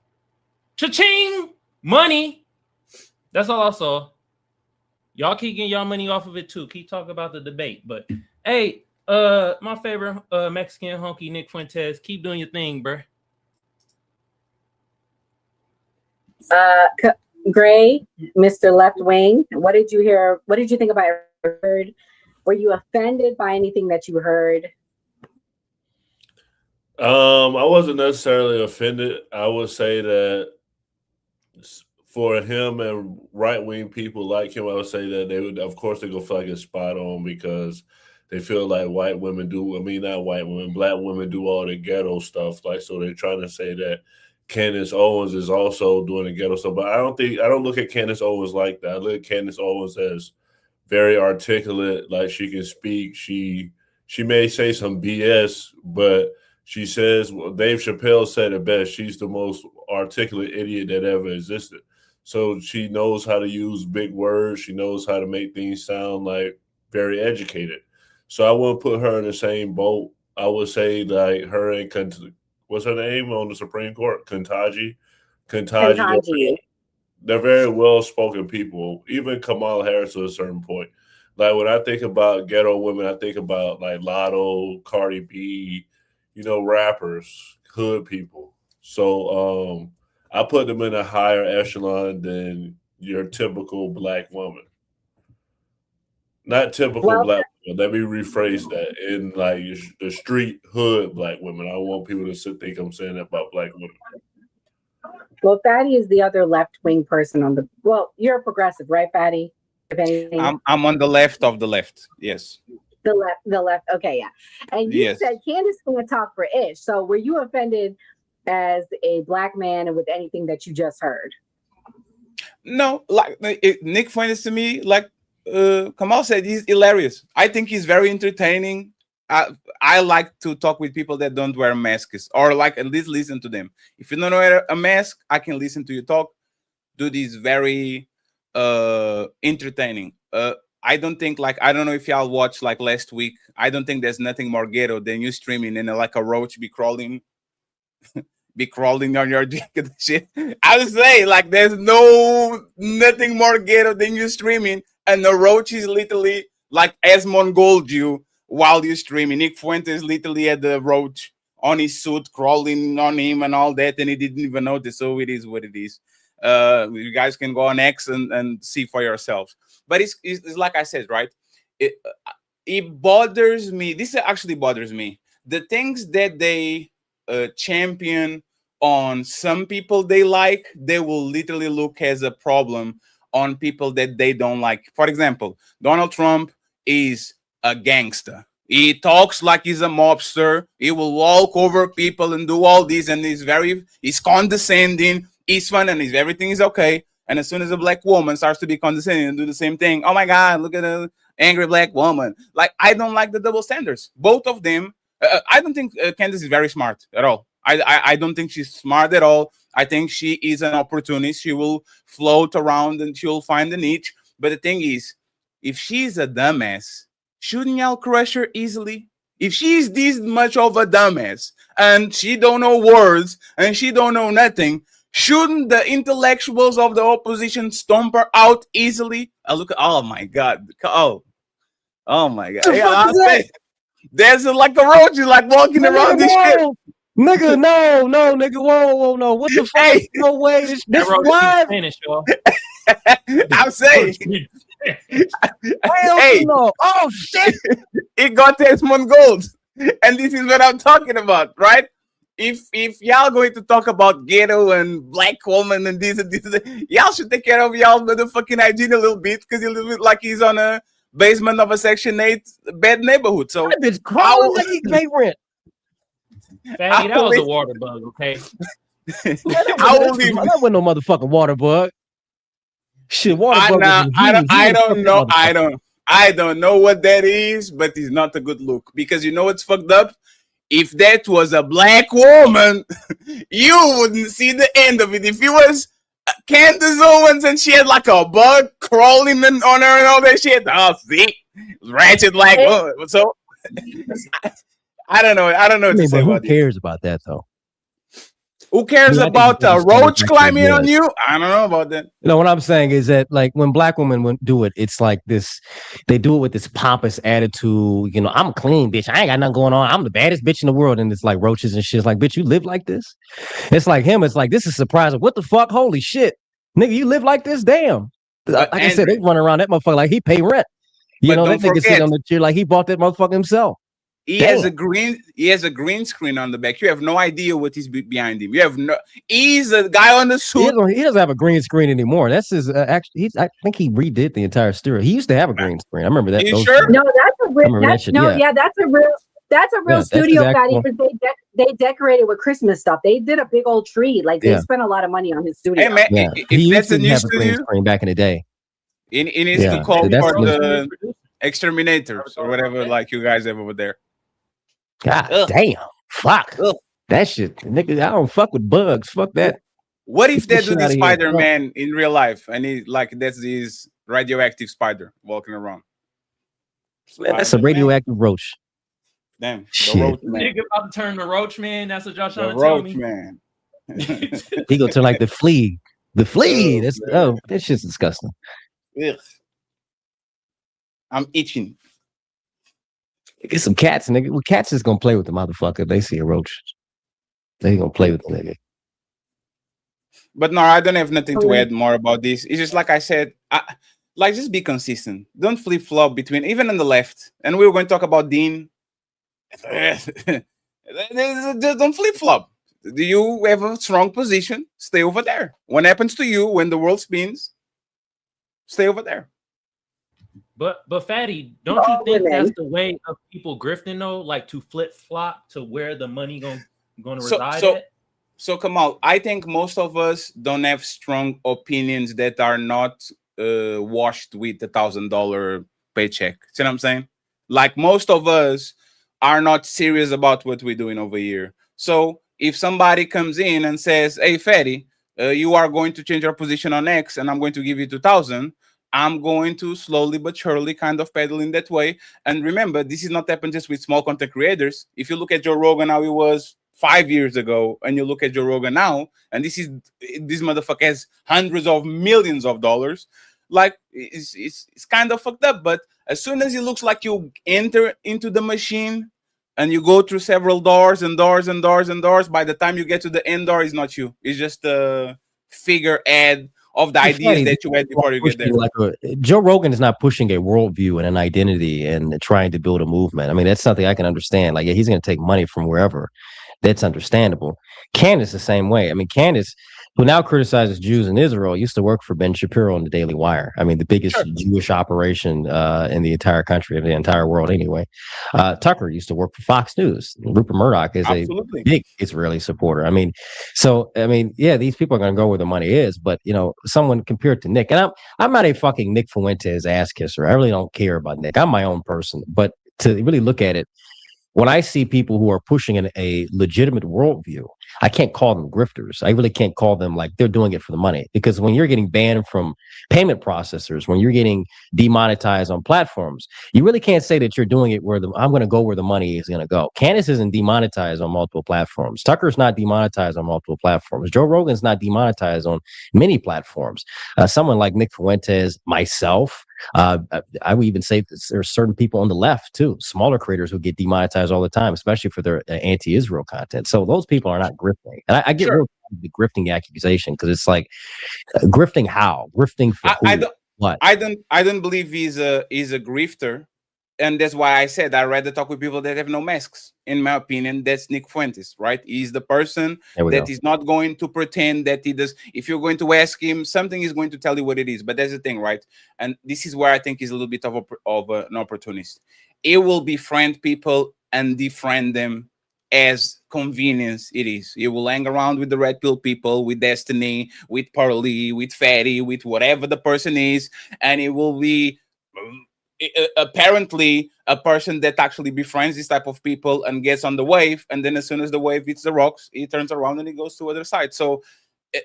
Cha-ching! Money! That's all I saw. Y'all keep getting y'all money off of it too. Keep talking about the debate. But hey, my favorite Mexican honky, Nick Fuentes, keep doing your thing, bruh. Gray, Mr. Left Wing, what did you hear? What did you think about heard? Were you offended by anything that you heard? I wasn't necessarily offended. I would say that for him and right wing people like him, I would say that they would, of course, they go feel like it's spot on because they feel like white women do. I mean, not white women, black women do all the ghetto stuff. Like, so they're trying to say that Candace Owens is also doing the ghetto stuff. But I don't look at Candace Owens like that. I look at Candace Owens as very articulate, like she can speak. She may say some BS, but she says, well, Dave Chappelle said it best. She's the most articulate idiot that ever existed. So she knows how to use big words. She knows how to make things sound like very educated. So I wouldn't put her in the same boat. I would say like her and what's her name on the Supreme Court? Kentanji. They're very well-spoken people. Even Kamala Harris to a certain point. Like when I think about ghetto women, I think about like Lotto, Cardi B, rappers, hood people. So I put them in a higher echelon than your typical black woman. Not typical black woman. Let me rephrase that. In like the street hood black women. I don't want people to think I'm saying that about black women. Well, Fatty is the other left-wing person on the. Well, you're a progressive, right, Fatty? If anything, I'm on the left of the left. Yes. The left. Okay, yeah. And you said Candace going to talk for Ish. So were you offended as a black man and with anything that you just heard? No, like Nick Fuentes to me, like Kamal said, he's hilarious. I think he's very entertaining. I like to talk with people that don't wear masks, or like at least listen to them. If you don't wear a mask, I can listen to you talk. Do this very entertaining. I don't think I don't know if y'all watched like last week. I don't think there's nothing more ghetto than you streaming and like a roach be crawling on your dick and shit. I would say like there's nothing more ghetto than you streaming and the roach is literally like Esmond Gold you while you're streaming. Nick Fuentes literally had the roach on his suit crawling on him and all that, and he didn't even notice. So it is what it is. You guys can go on X and see for yourselves. But it's like I said, right? It bothers me. This actually bothers me. The things that they champion on some people they like, they will literally look as a problem on people that they don't like. For example, Donald Trump is a gangster. He talks like he's a mobster. He will walk over people and do all this, and he's condescending. He's fun, and everything is okay. And as soon as a black woman starts to be condescending and do the same thing, oh my God, look at an angry black woman. Like, I don't like the double standards. Both of them. I don't think Candace is very smart at all. I don't think she's smart at all. I think she is an opportunist. She will float around and she will find a niche. But the thing is, if she's a dumbass, shouldn't y'all crush her easily? If she's this much of a dumbass and she don't know words and she don't know nothing, shouldn't the intellectuals of the opposition stomp her out easily? Oh my God. Oh my God. Yeah, there's like a roach is like walking around this shit. Nigga, no, nigga, whoa, no. What the fuck? Hey. No way. This live. I'm saying. Hey, no. Oh shit! It got Esmond Gold, and this is what I'm talking about, right? If y'all going to talk about ghetto and black woman and this, y'all should take care of y'all motherfucking hygiene a little bit, because he lives like he's on a basement of a Section 8 bad neighborhood. So that bitch crawling like he pay rent. Fatty, that was a water bug, okay? That wasn't no motherfucking water bug. Shit, water bug. I don't know what that is, but it's not a good look, because you know what's fucked up? If that was a black woman, you wouldn't see the end of it. If it was Candace Owens and she had like a bug crawling on her and all that shit, oh, see, ratchet black woman. So I don't know what to say. Who cares about that though? Who cares about a roach climbing on you? I don't know about that. You know, what I'm saying is that, like, when black women do it, it's like this, they do it with this pompous attitude. You know, I'm clean, bitch. I ain't got nothing going on. I'm the baddest bitch in the world. And it's like roaches and shit. It's like, bitch, you live like this? It's like him. It's like, this is surprising. What the fuck? Holy shit. Nigga, you live like this? Damn. Like I said, they run around that motherfucker like he pay rent. You know, that nigga sit on the chair like he bought that motherfucker himself. He has a green screen on the back. You have no idea what is behind him. You have no. He's a guy on the suit. He doesn't have a green screen anymore. That's his. Actually, I think he redid the entire studio. He used to have a green screen. I remember that. You sure? No, that's a real. That's a real studio, Fatty. Because they decorated with Christmas stuff. They did a big old tree. Like they spent a lot of money on his studio. Hey man, he if that's used a to new have a green studio, screen back in the day. it needs to call for the exterminators or whatever, like you guys have over there. God damn. Fuck. That shit. Nigga, I don't fuck with bugs. Fuck that. What if they do the Spider-Man in real life and he that's his radioactive spider walking around? Man, that's a radioactive roach. Damn. Shit. The roach man. Nigga about to turn the roach man. That's what y'all trying The to tell me. roach man. He go to like the flea. The flea. That's that shit's disgusting. Ugh. I'm itching. Get some cats, nigga. Well, cats is gonna play with the motherfucker. They see a roach. They gonna play with the nigga. But no, I don't have nothing to add more about this. It's just like I said, like just be consistent. Don't flip flop between even on the left. And we were going to talk about Dean. Just don't flip flop. Do you have a strong position? Stay over there. What happens to you when the world spins? Stay over there. But Fatty, don't you think that's the way of people grifting though? Like to flip flop to where the money going to reside at? So Kamal, I think most of us don't have strong opinions that are not washed with $1,000 paycheck. See what I'm saying? Like most of us are not serious about what we're doing over here. So if somebody comes in and says, "Hey, Fatty, you are going to change your position on X, and I'm going to give you 2,000," I'm going to slowly but surely kind of pedal in that way. And remember, this is not happening just with small content creators. If you look at Joe Rogan, how he was 5 years ago, and you look at Joe Rogan now, and this motherfucker has hundreds of millions of dollars. Like it's kind of fucked up. But as soon as it looks like you enter into the machine and you go through several doors and doors and doors and doors, by the time you get to the end door, it's not you. It's just a figurehead of the ideas that you had before you get there. Like Joe Rogan is not pushing a worldview and an identity and trying to build a movement. I mean, that's something I can understand. Like, yeah, he's going to take money from wherever. That's understandable. Candace the same way. I mean, Candace, who now criticizes Jews in Israel, used to work for Ben Shapiro on the Daily Wire. I mean, the biggest Jewish operation in the entire country, in the entire world anyway. Tucker used to work for Fox News. Rupert Murdoch is a big Israeli supporter. I mean, yeah, these people are going to go where the money is. But, you know, someone compared to Nick, and I'm not a fucking Nick Fuentes ass kisser. I really don't care about Nick. I'm my own person. But to really look at it, when I see people who are pushing a legitimate worldview, I can't call them grifters. I really can't call them like they're doing it for the money. Because when you're getting banned from payment processors, when you're getting demonetized on platforms, you really can't say that you're doing it where I'm going to go where the money is going to go. Candace isn't demonetized on multiple platforms. Tucker's not demonetized on multiple platforms. Joe Rogan's not demonetized on many platforms. Someone like Nick Fuentes, myself, I would even say there's certain people on the left too, smaller creators who get demonetized all the time, especially for their anti-Israel content. So those people are not grifting. And I get real the grifting accusation because it's like grifting how? Grifting for who? What? I don't believe he's a grifter. And that's why I said I'd rather talk with people that have no masks. In my opinion, that's Nick Fuentes, right? He's the person that is not going to pretend that he does. If you're going to ask him something, he's going to tell you what it is. But that's the thing, right? And this is where I think he's a little bit of an opportunist. He will befriend people and defriend them as convenience it is. He will hang around with the red pill people, with Destiny, with Parley, with Fatty, with whatever the person is, and it will be apparently a person that actually befriends this type of people and gets on the wave, and then as soon as the wave hits the rocks, he turns around and he goes to the other side. So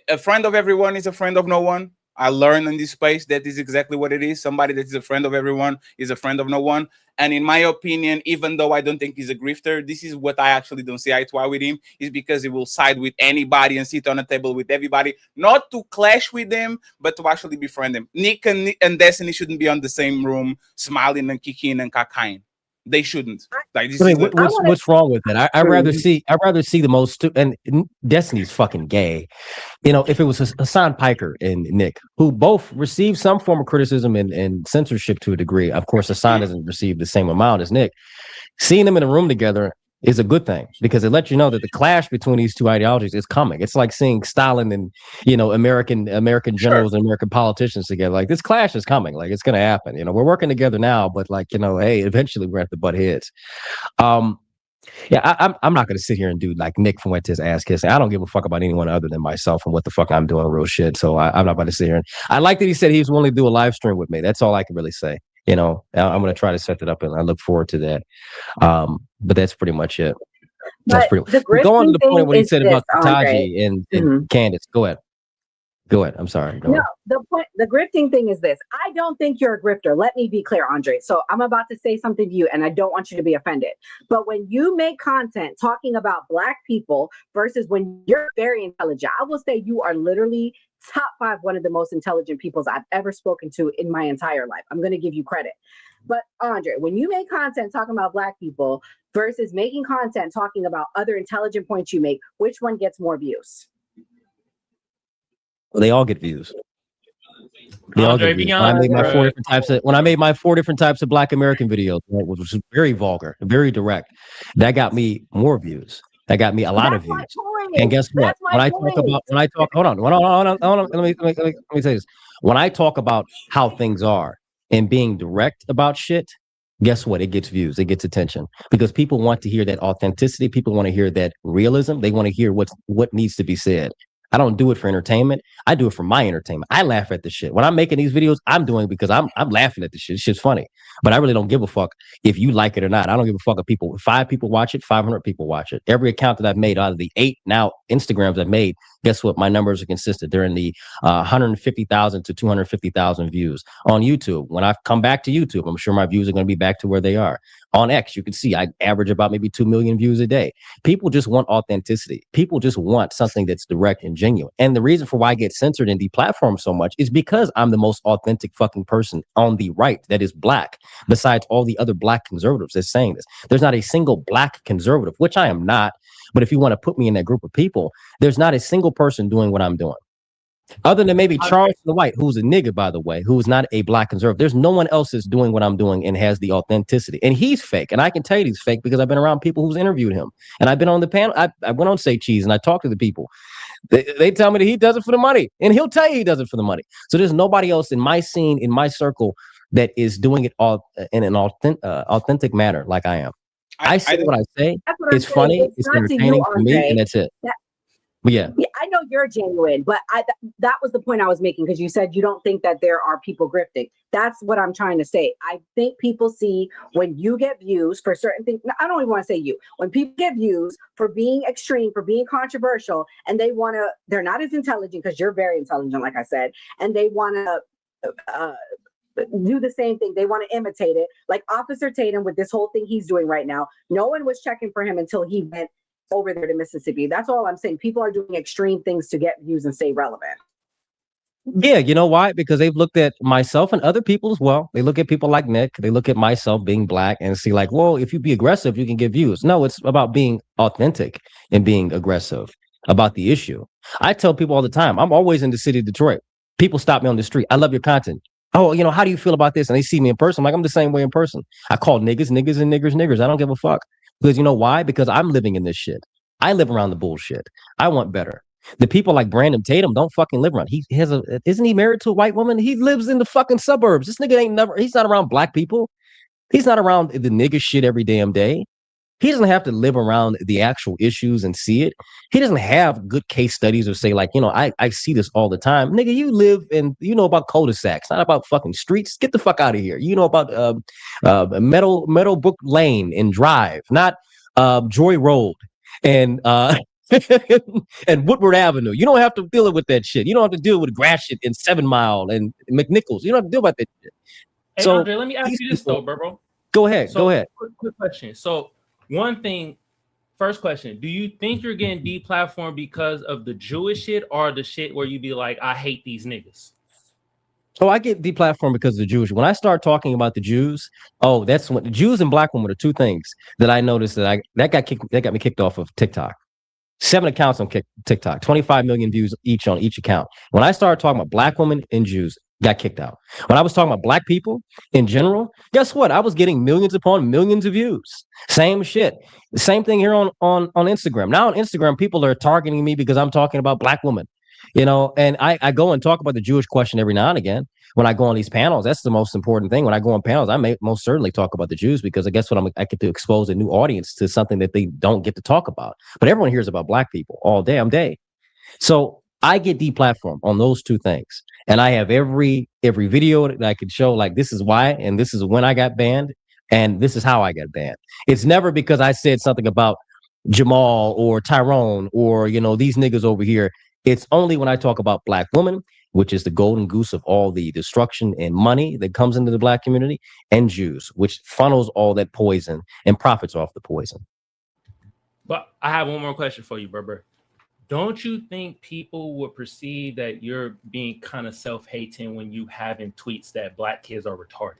a friend of everyone is a friend of no one. I learned in this space that is exactly what it is. Somebody that is a friend of everyone is a friend of no one. And in my opinion, even though I don't think he's a grifter, this is what I actually don't see eye to eye with him, is because he will side with anybody and sit on a table with everybody, not to clash with them, but to actually befriend them. Nick and Destiny shouldn't be on the same room, smiling and kicking and cacaing. they shouldn't. Like this I is mean, what's wrong with that? I'd rather see the most and Destiny's fucking gay. You know, if it was Hassan Piker and Nick, who both received some form of criticism and censorship to a degree. Of course, Hassan doesn't receive the same amount as Nick. Seeing them in a room together is a good thing because it lets you know that the clash between these two ideologies is coming. It's like seeing Stalin and, you know, American generals and American politicians together. Like, this clash is coming. Like, it's going to happen. You know, we're working together now, but like, you know, hey, eventually we're at the butt heads. Yeah, I'm not going to sit here and do like Nick Fuentes ass kissing. I don't give a fuck about anyone other than myself and what the fuck I'm doing real shit. So I'm not about to sit here. And I like that he said he was willing to do a live stream with me. That's all I can really say. You know, I'm going to try to set that up, and I look forward to that. But that's pretty much it. That's pretty much. Go on to the point of what he said about Taji and Candace. Go ahead. Go ahead. I'm sorry. Go on. The grifting thing is this. I don't think you're a grifter. Let me be clear, Andre. So I'm about to say something to you, and I don't want you to be offended. But when you make content talking about Black people versus when you're very intelligent, I will say you are literally top 5, one of the most intelligent people I've ever spoken to in my entire life. I'm going to give you credit. But Andre, when you make content talking about Black people versus making content talking about other intelligent points you make, which one gets more views? Well, they all get views. They all get views. When I made my 4 different types of Black American videos, which was very vulgar, very direct, that got me more views. That got me a lot of views. And guess what? Hold on. Let me say this. When I talk about how things are and being direct about shit, guess what? It gets views. It gets attention because people want to hear that authenticity. People want to hear that realism. They want to hear what needs to be said. I don't do it for entertainment. I do it for my entertainment. I laugh at the shit. When I'm making these videos, I'm doing it because I'm laughing at the shit. It's just funny. But I really don't give a fuck if you like it or not. I don't give a fuck if 5 people watch it, 500 people watch it. Every account that I've made out of the 8 now Instagrams I've made, guess what? My numbers are consistent. They're in the 150,000 to 250,000 views. On YouTube, when I come back to YouTube, I'm sure my views are going to be back to where they are. On X, you can see I average about maybe 2 million views a day. People just want authenticity. People just want something that's direct and genuine. And the reason for why I get censored and deplatformed so much is because I'm the most authentic fucking person on the right that is Black, besides all the other Black conservatives that's saying this. There's not a single Black conservative, which I am not. But if you want to put me in that group of people, there's not a single person doing what I'm doing. Other than maybe Charleston White, who's a nigga, by the way, who is not a Black conservative. There's no one else that's doing what I'm doing and has the authenticity. And he's fake. And I can tell you he's fake because I've been around people who's interviewed him. And I've been on the panel. I went on Say Cheese and I talked to the people. They tell me that he does it for the money. And he'll tell you he does it for the money. So there's nobody else in my scene, in my circle, that is doing it all in an authentic manner like I am. I say what I say. It's funny. It's entertaining for me. And that's it. But yeah, I know you're genuine, but that was the point I was making because you said you don't think that there are people grifting. That's what I'm trying to say. I think people see when you get views for certain things. I don't even want to say you. When people get views for being extreme, for being controversial, and they're not as intelligent because you're very intelligent, like I said, and they want to do the same thing. They want to imitate it. Like Officer Tatum with this whole thing he's doing right now. No one was checking for him until he went over there to Mississippi. That's all I'm saying. People are doing extreme things to get views and stay relevant. Yeah, you know why? Because they've looked at myself and other people as well. They look at people like Nick. They look at myself being Black and see like, well, if you be aggressive, you can get views. No, it's about being authentic and being aggressive about the issue. I tell people all the time, I'm always in the city of Detroit. People stop me on the street. I love your content. Oh, you know, how do you feel about this? And they see me in person. I'm like, I'm the same way in person. I call niggas, niggas, and niggers, niggers. I don't give a fuck. Because you know why? Because I'm living in this shit. I live around the bullshit. I want better. The people like Brandon Tatum don't fucking live around. Isn't he married to a white woman? He lives in the fucking suburbs. This nigga he's not around Black people. He's not around the nigga shit every damn day. He doesn't have to live around the actual issues and see it. He doesn't have good case studies or say like, you know, I see this all the time. Nigga, you live in, you know about cul-de-sacs, not about fucking streets. Get the fuck out of here. You know about Meadowbrook Lane and Drive, not Joy Road and and Woodward Avenue. You don't have to deal with that shit. You don't have to deal with Gratiot and 7 Mile and McNichols. You don't have to deal about that shit. Hey, so Andre, let me ask you this though, bro. Go ahead. Quick question. So first question, do you think you're getting deplatformed because of the Jewish shit or the shit where you be like, I hate these niggas? Oh, I get deplatformed because of the Jewish. When I start talking about the Jews, that's when the Jews and black women are two things that I noticed that got me kicked off of TikTok. 7 accounts on TikTok, 25 million views each on each account. When I started talking about black women and Jews, got kicked out. When I was talking about black people in general, guess what? I was getting millions upon millions of views. Same shit. The same thing here on Instagram. Now on Instagram, people are targeting me because I'm talking about black women. And I go and talk about the Jewish question every now and again when I go on these panels. That's the most important thing. When I go on panels, I may most certainly talk about the Jews because I guess I get to expose a new audience to something that they don't get to talk about. But everyone hears about black people all damn day. So I get deplatformed on those two things. And I have every video that I could show, like, this is why, and this is when I got banned, and this is how I got banned. It's never because I said something about Jamal or Tyrone or, these niggas over here. It's only when I talk about black women, which is the golden goose of all the destruction and money that comes into the black community, and Jews, which funnels all that poison and profits off the poison. But I have one more question for you, Berber. Don't you think people would perceive that you're being kind of self-hating when you having tweets that black kids are retarded?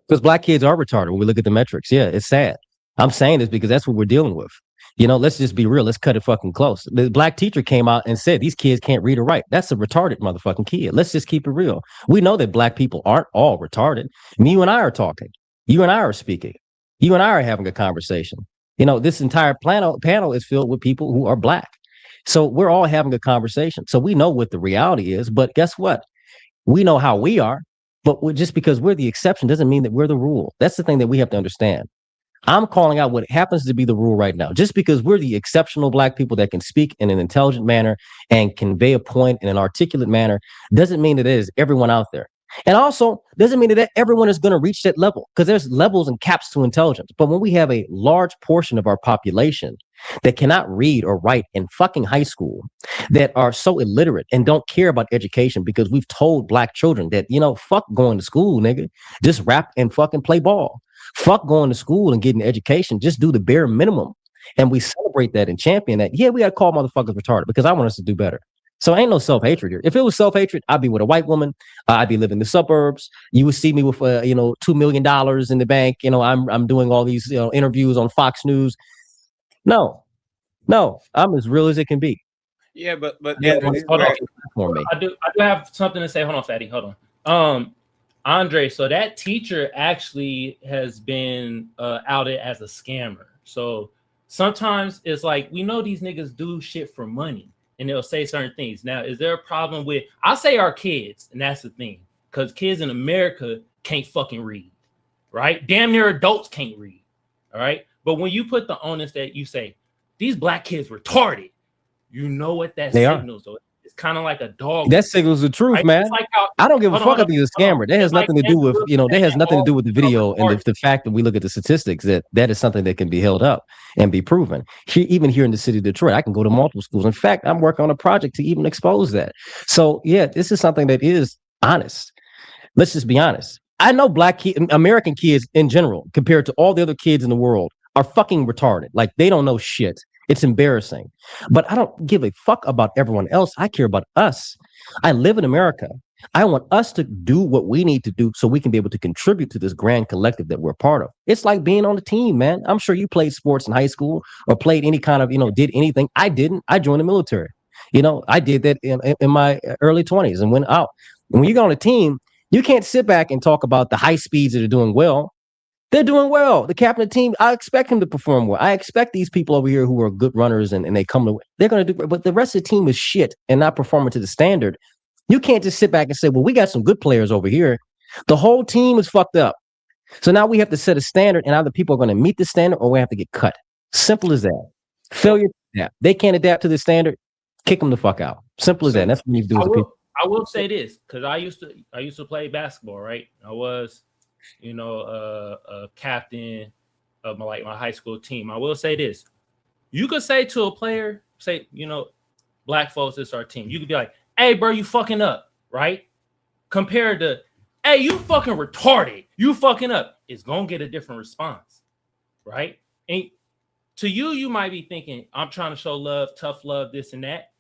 Because black kids are retarded when we look at the metrics. Yeah, it's sad. I'm saying this because that's what we're dealing with. Let's just be real. Let's cut it fucking close. The black teacher came out and said these kids can't read or write. That's a retarded motherfucking kid. Let's just keep it real. We know that black people aren't all retarded. You and I are talking. You and I are speaking. You and I are having a conversation. This entire panel is filled with people who are black. So we're all having a conversation. So we know what the reality is. But guess what? We know how we are. But just because we're the exception doesn't mean that we're the rule. That's the thing that we have to understand. I'm calling out what happens to be the rule right now. Just because we're the exceptional black people that can speak in an intelligent manner and convey a point in an articulate manner doesn't mean that it is everyone out there. And also doesn't mean that everyone is going to reach that level, because there's levels and caps to intelligence. But when we have a large portion of our population that cannot read or write in fucking high school, that are so illiterate and don't care about education because we've told black children that, fuck going to school, nigga, just rap and fucking play ball. Fuck going to school and getting an education. Just do the bare minimum. And we celebrate that and champion that. Yeah, we got to call motherfuckers retarded because I want us to do better. So ain't no self-hatred here. If it was self-hatred, I'd be with a white woman. I'd be living in the suburbs. You would see me with, $2 million in the bank. I'm doing all these, interviews on Fox News. No, I'm as real as it can be. Yeah, but yeah, hold on. I do have something to say. Hold on, Fatty. Hold on. Andre, so that teacher actually has been outed as a scammer. So sometimes it's like, we know these niggas do shit for money and they'll say certain things. Now, is there a problem with, I say our kids, and that's the thing, because kids in America can't fucking read, right? Damn near adults can't read, all right? But when you put the onus that you say, these black kids retarded, you know what that signals, though. It's kind of like a dog. That signals the truth, right? Man. Like I don't give a fuck if he's a scammer. That has nothing to do with, that has nothing to do with the video and the fact that we look at the statistics, that is something that can be held up and be proven. Even here in the city of Detroit, I can go to multiple schools. In fact, I'm working on a project to even expose that. So yeah, this is something that is honest. Let's just be honest. I know American kids in general, compared to all the other kids in the world, are fucking retarded. Like, they don't know shit. It's embarrassing. But I don't give a fuck about everyone else. I care about us. I live in America. I want us to do what we need to do so we can be able to contribute to this grand collective that we're part of. It's like being on a team, man. I'm sure you played sports in high school or played any kind of, did anything. I didn't. I joined the military. I did that in my early 20s and went out. And when you go on a team, you can't sit back and talk about the high speeds that are doing well. They're doing well. The captain of the team, I expect him to perform well. I expect these people over here who are good runners and they come to, they're going to do, but the rest of the team is shit and not performing to the standard. You can't just sit back and say, well, we got some good players over here. The whole team is fucked up. So now we have to set a standard, and either people are going to meet the standard or we have to get cut. Simple as that. Failure to adapt. They can't adapt to the standard. Kick them the fuck out. Simple as that. That's what you do as a people. I will say this, because I used to play basketball, right? I was, a captain of my high school team. I will say this. You could say to a player, say, black folks, this is our team. You could be like, hey, bro, you fucking up, right? Compared to, hey, you fucking retarded. You fucking up. It's going to get a different response, right? And to you, you might be thinking, I'm trying to show love, tough love, this and that.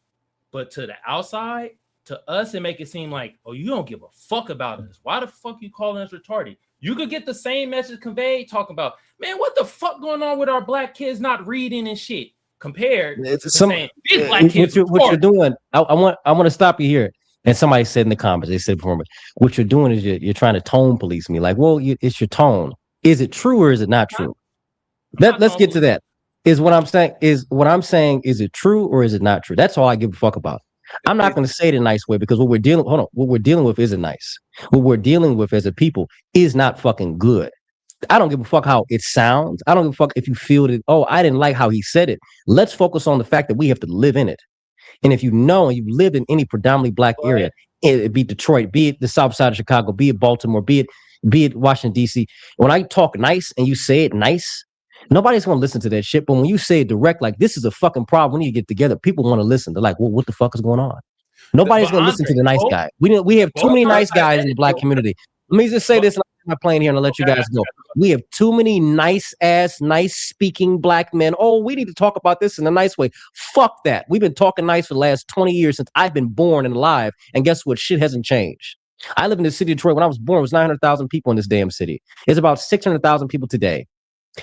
But to the outside, to us, it make it seem like, oh, you don't give a fuck about us. Why the fuck you calling us retarded? You could get the same message conveyed talking about, man, what the fuck going on with our black kids not reading and shit? Compared to saying these black kids. What you're doing, I want to stop you here. And somebody said in the comments, they said before me, what you're doing is you're trying to tone police me. Like, well, it's your tone. Is it true or is it not true? Let's get to that. Is what I'm saying, is it true or is it not true? That's all I give a fuck about. I'm not going to say it in a nice way because what we're dealing with isn't nice. What we're dealing with as a people is not fucking good. I don't give a fuck how it sounds. I don't give a fuck if you feel it. Oh, I didn't like how he said it. Let's focus on the fact that we have to live in it. And if you know and you live in any predominantly black area, it be Detroit, be it the south side of Chicago, be it Baltimore, be it Washington, D.C. When I talk nice and you say it nice, nobody's going to listen to that shit. But when you say it direct, like this is a fucking problem, we need to get together, people want to listen. They're like, well, what the fuck is going on? Nobody's going to listen to the nice guy. We have too many nice guys in the black community. Let me just say this. I'm not playing here and I'll let you guys go. We have too many nice speaking black men. Oh, we need to talk about this in a nice way. Fuck that. We've been talking nice for the last 20 years since I've been born and alive. And guess what? Shit hasn't changed. I live in the city of Detroit. When I was born, it was 900,000 people in this damn city. It's about 600,000 people today.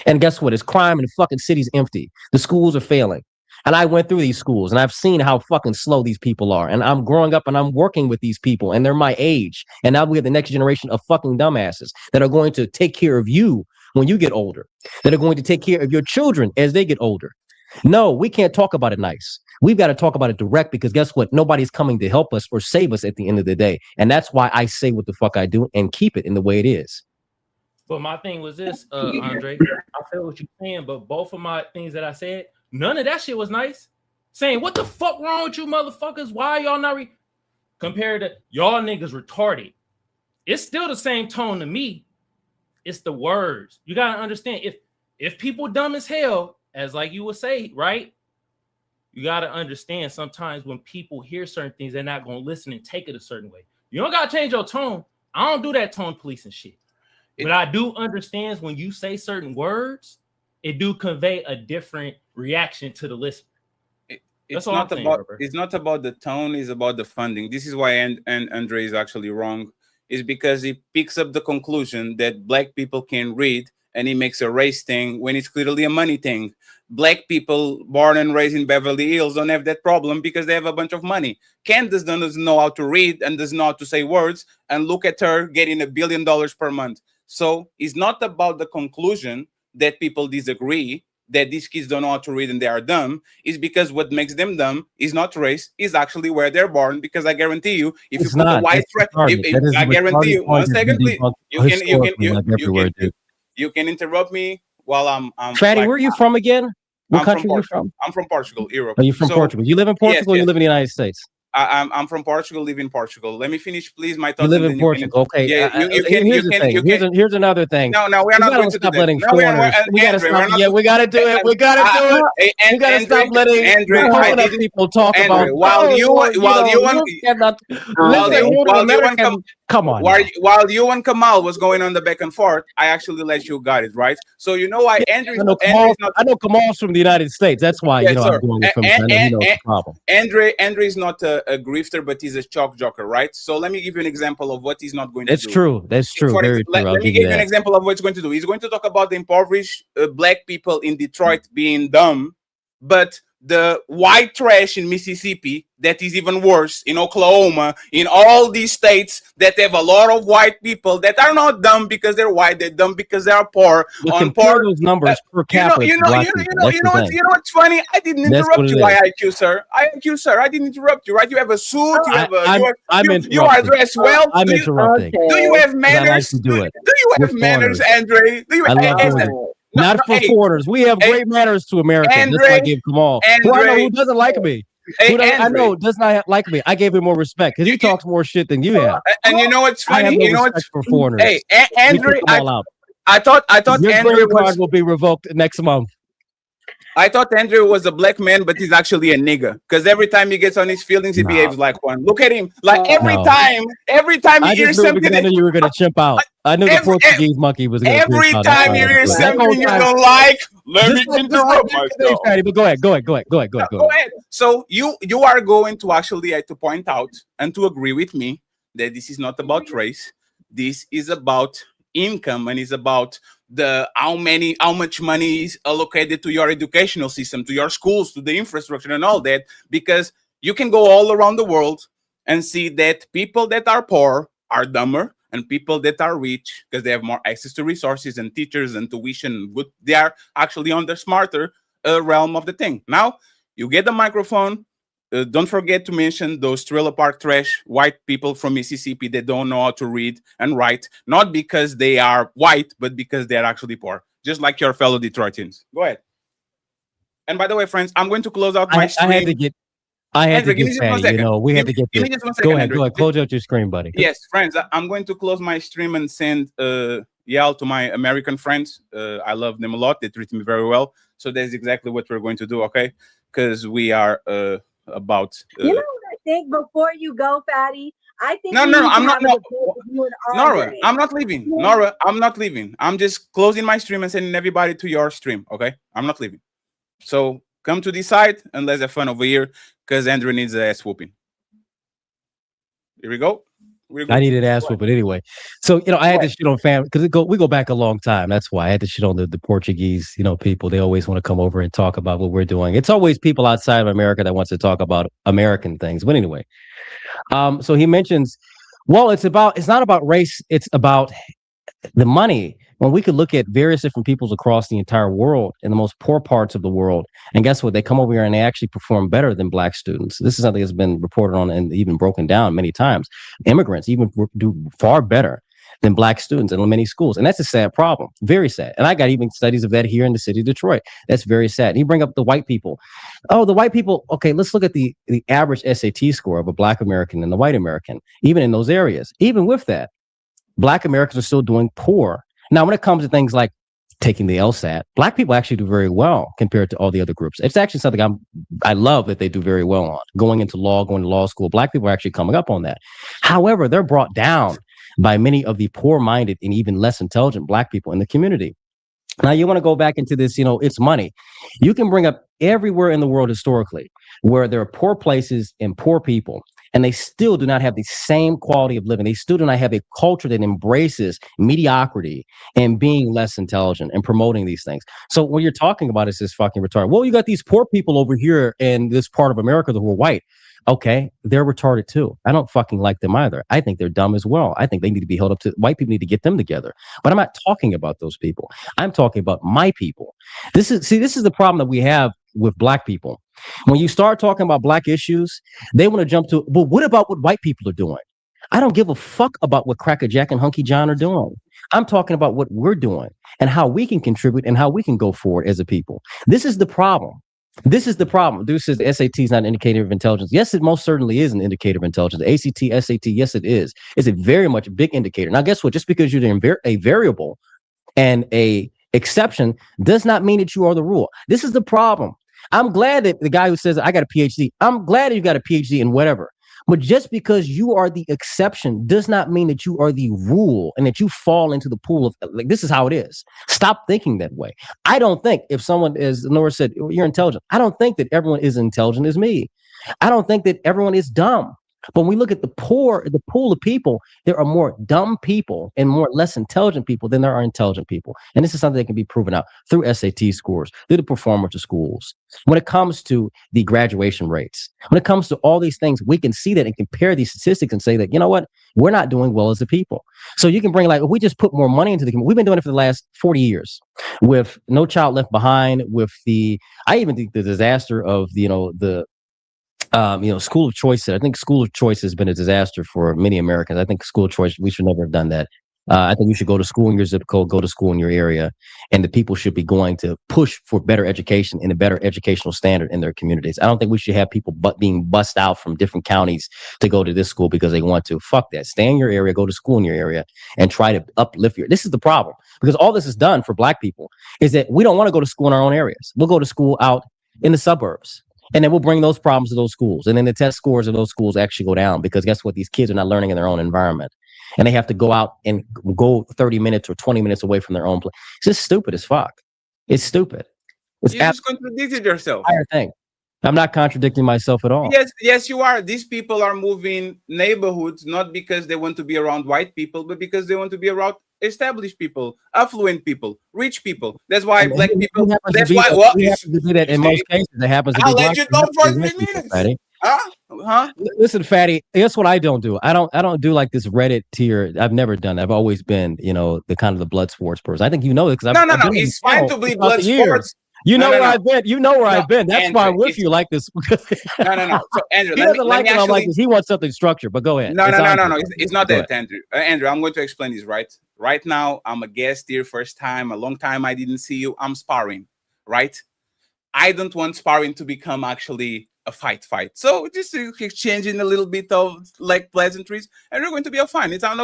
And guess what? It's crime and the fucking city's empty. The schools are failing. And I went through these schools and I've seen how fucking slow these people are. And I'm growing up and I'm working with these people and they're my age. And now we have the next generation of fucking dumbasses that are going to take care of you when you get older, that are going to take care of your children as they get older. No, we can't talk about it nice. We've got to talk about it direct because guess what? Nobody's coming to help us or save us at the end of the day. And that's why I say what the fuck I do and keep it in the way it is. But my thing was this, Andre, I feel what you're saying, but both of my things that I said, none of that shit was nice. Saying, what the fuck wrong with you motherfuckers? Why y'all not compared to y'all niggas retarded? It's still the same tone to me. It's the words. You gotta understand, if people dumb as hell, as like you would say, right? You gotta understand sometimes when people hear certain things, they're not gonna listen and take it a certain way. You don't gotta change your tone. I don't do that tone policing shit. But I do understand when you say certain words, it do convey a different reaction to the listener. It's not about the tone, it's about the funding. This is why and Andre is actually wrong. Is because he picks up the conclusion that black people can read and he makes a race thing when it's clearly a money thing. Black people born and raised in Beverly Hills don't have that problem because they have a bunch of money. Candace doesn't know how to read and doesn't know how to say words, and look at her getting $1 billion per month. So it's not about the conclusion that people disagree, that these kids don't know how to read and they are dumb. Is because what makes them dumb is not race, is actually where they're born. Because I guarantee you, if you put a white I guarantee you, 1 second, please, you can interrupt me while I'm Fatty, where are you from again? What country are you from? I'm from Portugal, Europe. Are you from Portugal? You live in Portugal or you live in the United States? I'm from Portugal, live in Portugal. Let me finish, please. My thoughts. You live in Portugal, okay? Yeah, here's another thing. No, we're not going to stop letting foreigners. We gotta stop. Yeah, we gotta do it. We gotta do it. We gotta stop letting people talk about. While you and Kamal was going on the back and forth, I actually let you got it right. So you know why Andrew? I know Kamal's from the United States. That's why I'm going with him. I know he knows the problem. Andre is not a grifter, but he's a chalk joker, right? So let me give you an example of what he's not going to do. That's true. Very true. Let me give you an example of what he's going to do. He's going to talk about the impoverished black people in Detroit being dumb, but the white trash in Mississippi, that is even worse, in Oklahoma, in all these states that have a lot of white people that are not dumb because they're white, they're dumb because they are poor. Compare those numbers per capita. You know what's funny? I didn't interrupt you, IQ, sir. IQ, sir, I didn't interrupt you, right? You have a suit, you are dressed well. I'm interrupting. Do you have manners? Do you have manners, Andre? Do you Not for foreigners. We have great manners to Americans. That's why I give Kamal. Who I know who doesn't like me. I know does not like me. I gave him more respect because he talks more shit than you have. And you know what's funny? You know what's for foreigners. Hey, Andre, I thought your Andre card will be revoked next month. I thought Andrew was a black man, but he's actually a nigga. Because every time he gets on his feelings, he behaves like one. Look at him. Like every time I you hear just knew it because something, I knew you were going to chimp out. I knew the Portuguese monkey was going to every time you hear something you don't like, let me interrupt myself. But go ahead. So you are going to actually to point out and to agree with me that this is not about race. This is about income, and it's about how much money is allocated to your educational system, to your schools, to the infrastructure and all that, because you can go all around the world and see that people that are poor are dumber, and people that are rich, because they have more access to resources and teachers and tuition, they are actually on the smarter realm of the thing. Now you get the microphone. Don't forget to mention those trailer park trash white people from Mississippi that don't know how to read and write, not because they are white, but because they are actually poor, just like your fellow Detroitans. Go ahead. And by the way, friends, I'm going to close out my stream. I had to get Patty, you know, we had to get this. Go ahead, close out your screen, buddy. Yes, friends, I'm going to close my stream and send Yal to my American friends. I love them a lot. They treat me very well. So that's exactly what we're going to do, okay? Because we are... about you know what I think before you go, Fatty? I think I'm not Nora, I'm not leaving. Nora, I'm not leaving. I'm just closing my stream and sending everybody to your stream. Okay, I'm not leaving. So come to this side and let's have fun over here, because Andrew needs an ass whooping. Here we go. I needed ass whooping anyway. So, you know, I had to shit on family because we go back a long time. That's why I had to shit on the Portuguese, you know, people. They always want to come over and talk about what we're doing. It's always people outside of America that wants to talk about American things. But anyway, so he mentions, well, it's not about race. It's about the money. When we could look at various different peoples across the entire world in the most poor parts of the world, and guess what? They come over here and they actually perform better than black students. This is something that's been reported on and even broken down many times. Immigrants even do far better than black students in many schools. And that's a sad problem. Very sad. And I got even studies of that here in the city of Detroit. That's very sad. And you bring up the white people. Oh, the white people. Okay, let's look at the average SAT score of a black American and the white American, even in those areas. Even with that, black Americans are still doing poor. Now, when it comes to things like taking the LSAT, black people actually do very well compared to all the other groups. It's actually something I love that they do very well on. Going to law school, black people are actually coming up on that. However, they're brought down by many of the poor-minded and even less intelligent black people in the community. Now, you want to go back into this, you know, it's money. You can bring up everywhere in the world historically where there are poor places and poor people, and they still do not have the same quality of living. They still do not have a culture that embraces mediocrity and being less intelligent and promoting these things. So what you're talking about is this fucking retarded. Well, you got these poor people over here in this part of America that were white. Okay, they're retarded too. I don't fucking like them either. I think they're dumb as well. I think they need to be held up to, white people need to get them together. But I'm not talking about those people. I'm talking about my people. This is the problem that we have with black people. When you start talking about black issues, they want to jump to, but what about what white people are doing? I don't give a fuck about what Cracker Jack and Hunky John are doing. I'm talking about what we're doing and how we can contribute and how we can go forward as a people. This is the problem. This is the problem. Dude says the SAT is not an indicator of intelligence. Yes, it most certainly is an indicator of intelligence. The ACT, SAT, yes, it is. It's a very much big indicator. Now, guess what? Just because you're a variable and a exception does not mean that you are the rule. This is the problem. I'm glad that the guy who says, I got a PhD, I'm glad that you got a PhD in whatever. But just because you are the exception does not mean that you are the rule and that you fall into the pool of, like, this is how it is. Stop thinking that way. I don't think if someone, as Nora said, you're intelligent. I don't think that everyone is intelligent as me. I don't think that everyone is dumb. But when we look at the pool of people, there are more dumb people and more less intelligent people than there are intelligent people. And this is something that can be proven out through SAT scores, through the performance of schools. When it comes to the graduation rates, when it comes to all these things, we can see that and compare these statistics and say that, you know what, we're not doing well as a people. So you can bring, like, if we just put more money into the community, we've been doing it for the last 40 years with No Child Left Behind, with I even think the disaster of, school of choice. I think school of choice has been a disaster for many Americans. I think school of choice, we should never have done that. I think you should go to school in your zip code, go to school in your area, and the people should be going to push for better education and a better educational standard in their communities. I don't think we should have people being bussed out from different counties to go to this school because they want to. Fuck that. Stay in your area, go to school in your area, and try to uplift your. This is the problem, because all this is done for Black people is that we don't want to go to school in our own areas. We'll go to school out in the suburbs. And then we'll bring those problems to those schools. And then the test scores of those schools actually go down because guess what? These kids are not learning in their own environment. And they have to go out and go 30 minutes or 20 minutes away from their own place. It's just stupid as fuck. It's stupid. It's you just contradicted yourself. Entire thing. I'm not contradicting myself at all. Yes, you are. These people are moving neighborhoods not because they want to be around white people, but because they want to be around established people, affluent people, rich people. That's why Black people. That's why. Well, we have to do that in most cases. It happens to be. I'll let you go for 3 minutes. Huh? Listen, Fatty. That's what I don't do. I don't do like this Reddit tier. I've never done. I've always been, the kind of the blood sports person. I think you know it because no. It's fine to be blood sports. You know where I've been. You know where I've been. That's why I'm with you like this. No. So Andrew, he doesn't like it. I'm like this. He wants something structured. But go ahead. No. It's not that, Andrew. Andrew, I'm going to explain this right now. I'm a guest here, first time, a long time I didn't see you. I'm sparring, right? I don't want sparring to become actually a fight. So just exchanging a little bit of like pleasantries, and we're going to be fine. I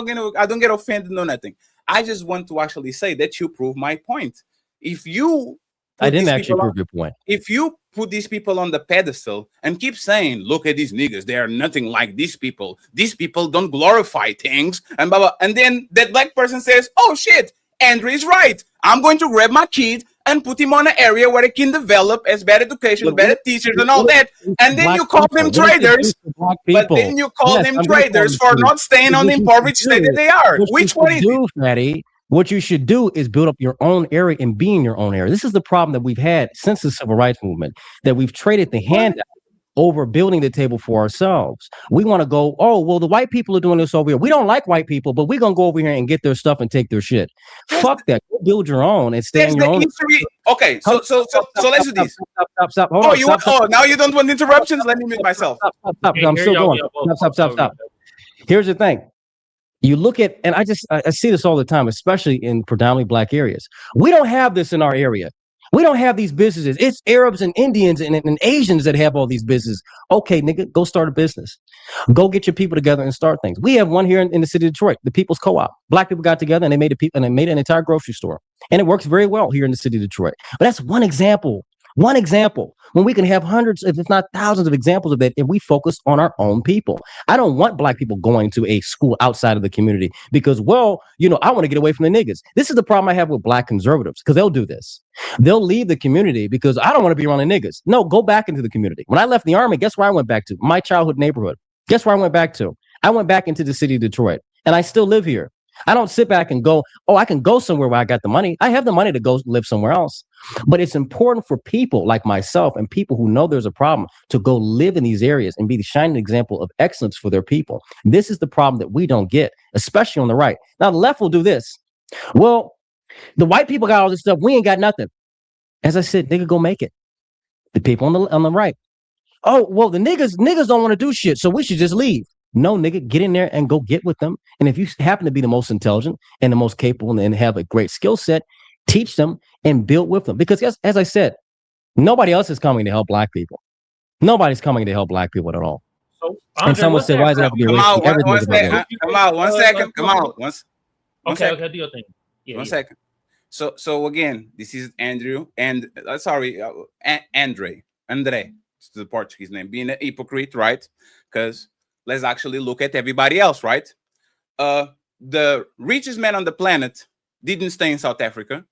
don't get offended, no nothing. I just want to actually say that you prove my point. If you I didn't actually prove your point. If you put these people on the pedestal and keep saying, look at these niggas, they are nothing like these people. These people don't glorify things and blah, blah. And then that Black person says, oh shit, Andrew is right. I'm going to grab my kid and put him on an area where he can develop as better education, better teachers and all that. And then you call them traitors. But then you call them traitors for not staying on the impoverished state that they are. Which one is it? Fatty? What you should do is build up your own area and be in your own area. This is the problem that we've had since the civil rights movement, that we've traded the handout over building the table for ourselves. We want to go, oh, well, the white people are doing this over here. We don't like white people, but we're going to go over here and get their stuff and take their shit. Fuck that. Go build your own and stay in your own. Okay, so let's do this. Stop. Now you don't want interruptions? Let me mute myself. Stop. I'm still going. Stop. Here's the thing. You look at, and I see this all the time, especially in predominantly Black areas. We don't have this in our area. We don't have these businesses. It's Arabs and Indians and Asians that have all these businesses. Okay, nigga, go start a business. Go get your people together and start things. We have one here in the city of Detroit, the People's Co-op. Black people got together and they made an entire grocery store. And it works very well here in the city of Detroit. But that's one example. One example, when we can have hundreds, if not thousands of examples of that, if we focus on our own people. I don't want Black people going to a school outside of the community because, I want to get away from the niggas. This is the problem I have with Black conservatives, because they'll do this. They'll leave the community because I don't want to be around the niggas. No, go back into the community. When I left the Army, guess where I went back to? My childhood neighborhood. Guess where I went back to? I went back into the city of Detroit, and I still live here. I don't sit back and go, I can go somewhere where I got the money. I have the money to go live somewhere else. But it's important for people like myself and people who know there's a problem to go live in these areas and be the shining example of excellence for their people. This is the problem that we don't get, especially on the right. Now, the left will do this. Well, the white people got all this stuff. We ain't got nothing. As I said, nigga, go make it. The people on the right. Oh, well, the niggas don't want to do shit, so we should just leave. No, nigga, get in there and go get with them. And if you happen to be the most intelligent and the most capable and have a great skill set, teach them and build with them. Because as I said, nobody else is coming to help Black people. Nobody's coming to help Black people at all. So, and someone said, why does it have to be racist? One second. Come out. Okay, do your thing. One second. So again, this is Andrew and Andre. It's the Portuguese name. Being a hypocrite, right? Because let's actually look at everybody else, right? The richest man on the planet didn't stay in South Africa.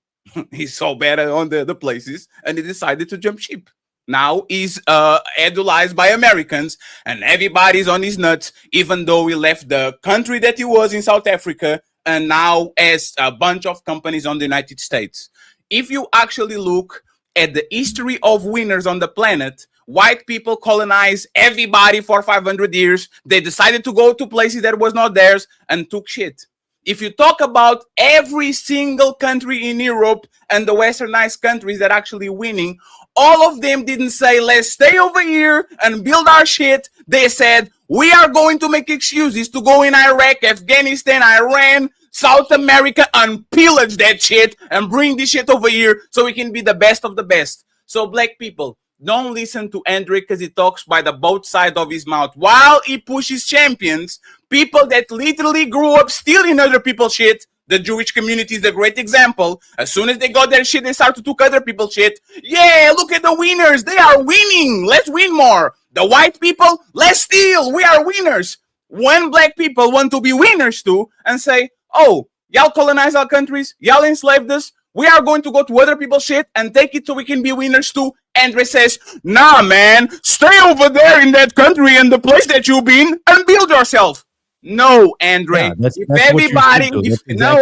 He saw better on the places, and he decided to jump ship. Now he's idolized by Americans, and everybody's on his nuts, even though he left the country that he was in South Africa, and now has a bunch of companies on the United States. If you actually look at the history of winners on the planet, white people colonized everybody for 500 years. They decided to go to places that was not theirs and took shit. If you talk about every single country in Europe and the westernized countries that actually winning, all of them didn't say, let's stay over here and build our shit. They said, we are going to make excuses to go in Iraq, Afghanistan, Iran, South America and pillage that shit and bring this shit over here so we can be the best of the best. So black people, don't listen to Andre because he talks by the both side of his mouth while he pushes champions, people that literally grew up stealing other people's shit. The Jewish community is a great example. As soon as they got their shit, they start to took other people's shit. Yeah, look at the winners. They are winning. Let's win more. The white people, let's steal. We are winners. When black people want to be winners too and say, oh, y'all colonize our countries, y'all enslaved us, we are going to go to other people's shit and take it so we can be winners too. Andre says, nah, man, stay over there in that country and the place that you've been and build yourself. No, Andre. Yeah, that's everybody, no,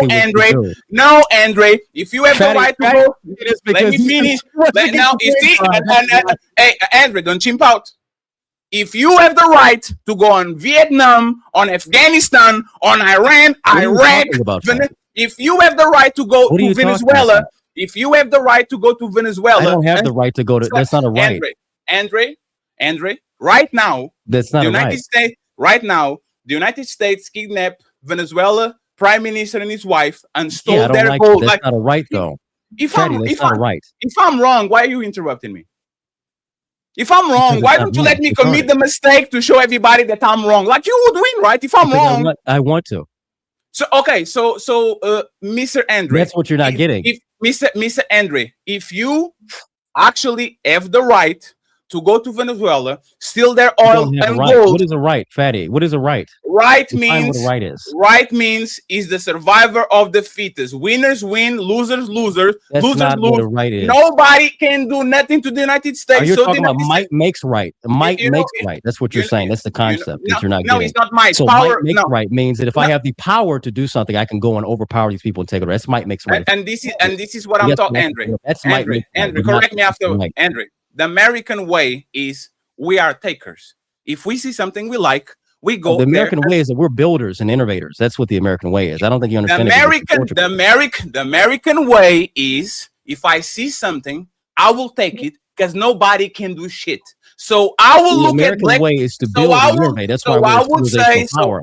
Andre. If you have the right to go, let me finish. Now, you see, hey, Andre, don't chimp out. If you have the right to go on Vietnam, on Afghanistan, on Iran, Iraq, if you have the right to go to Venezuela, if you have the right to go to Venezuela, I don't have the right to go to. That's not a right. Andre. Right now, that's not the United States. Right now, the United States kidnapped Venezuela prime minister and his wife and stole their gold. That's not a right, though. If I'm wrong, why are you interrupting me? If I'm wrong, why don't you let me commit the mistake to show everybody that I'm wrong? Like you would win, right? If I'm wrong, I want to. So okay, so Mr. Andre, that's what you're not getting. If Mr. Andre, if you actually have the right to go to Venezuela, steal their oil and gold. What is a right, Fatty? What is a right? Right means what a right is. Right means is the survivor of the fittest. Winners win, losers losers. That's losers not lose. What a right is. Nobody can do nothing to the United States. Are you talking about might makes right? Might makes right. That's what you're saying. That's the concept that you're not getting. No, it's not might. So power might makes right means that if I have the power to do something, I can go and overpower these people and take it. That's might makes right. And this is what I'm talking, Andre. That's might makes right. Andre, correct me after, Andre. The American way is we are takers. If we see something we like, we go. The American way is that we're builders and innovators. That's what the American way is. I don't think you understand. The American way is if I see something, I will take it because nobody can do shit. So I will look at black. The American way is to build and innovate. That's why I would say. So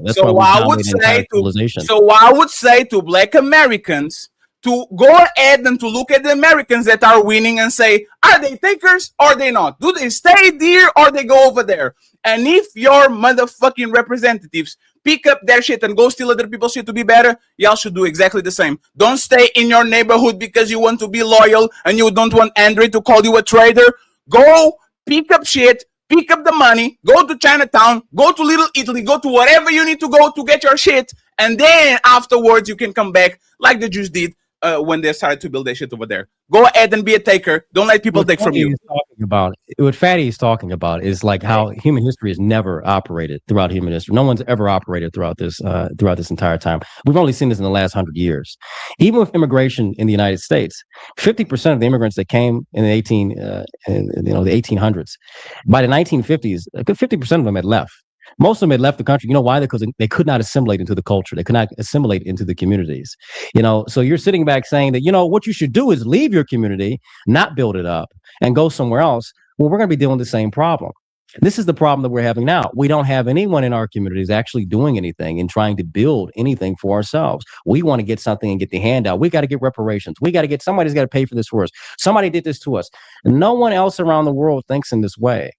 I would say to black Americans to go ahead and to look at the Americans that are winning and say, are they takers or are they not? Do they stay there or they go over there? And if your motherfucking representatives pick up their shit and go steal other people's shit to be better, y'all should do exactly the same. Don't stay in your neighborhood because you want to be loyal and you don't want Andre to call you a traitor. Go pick up shit, pick up the money, go to Chinatown, go to Little Italy, go to wherever you need to go to get your shit. And then afterwards you can come back like the Jews did. When they started to build their shit over there. Go ahead and be a taker. Don't let people take from you. What Fatty is talking about is like how human history has never operated throughout human history. No one's ever operated throughout this entire time. We've only seen this in the last 100 years. Even with immigration in the United States, 50% of the immigrants that came in the 1800s, by the 1950s, a good 50% of them had left. Most of them had left the country. You know why? Because they could not assimilate into the culture. They could not assimilate into the communities. So you're sitting back saying that, what you should do is leave your community, not build it up, and go somewhere else. Well, we're going to be dealing with the same problem. This is the problem that we're having now. We don't have anyone in our communities actually doing anything and trying to build anything for ourselves. We want to get something and get the handout. We got to get reparations. We got to get somebody's got to pay for this for us. Somebody did this to us. No one else around the world thinks in this way.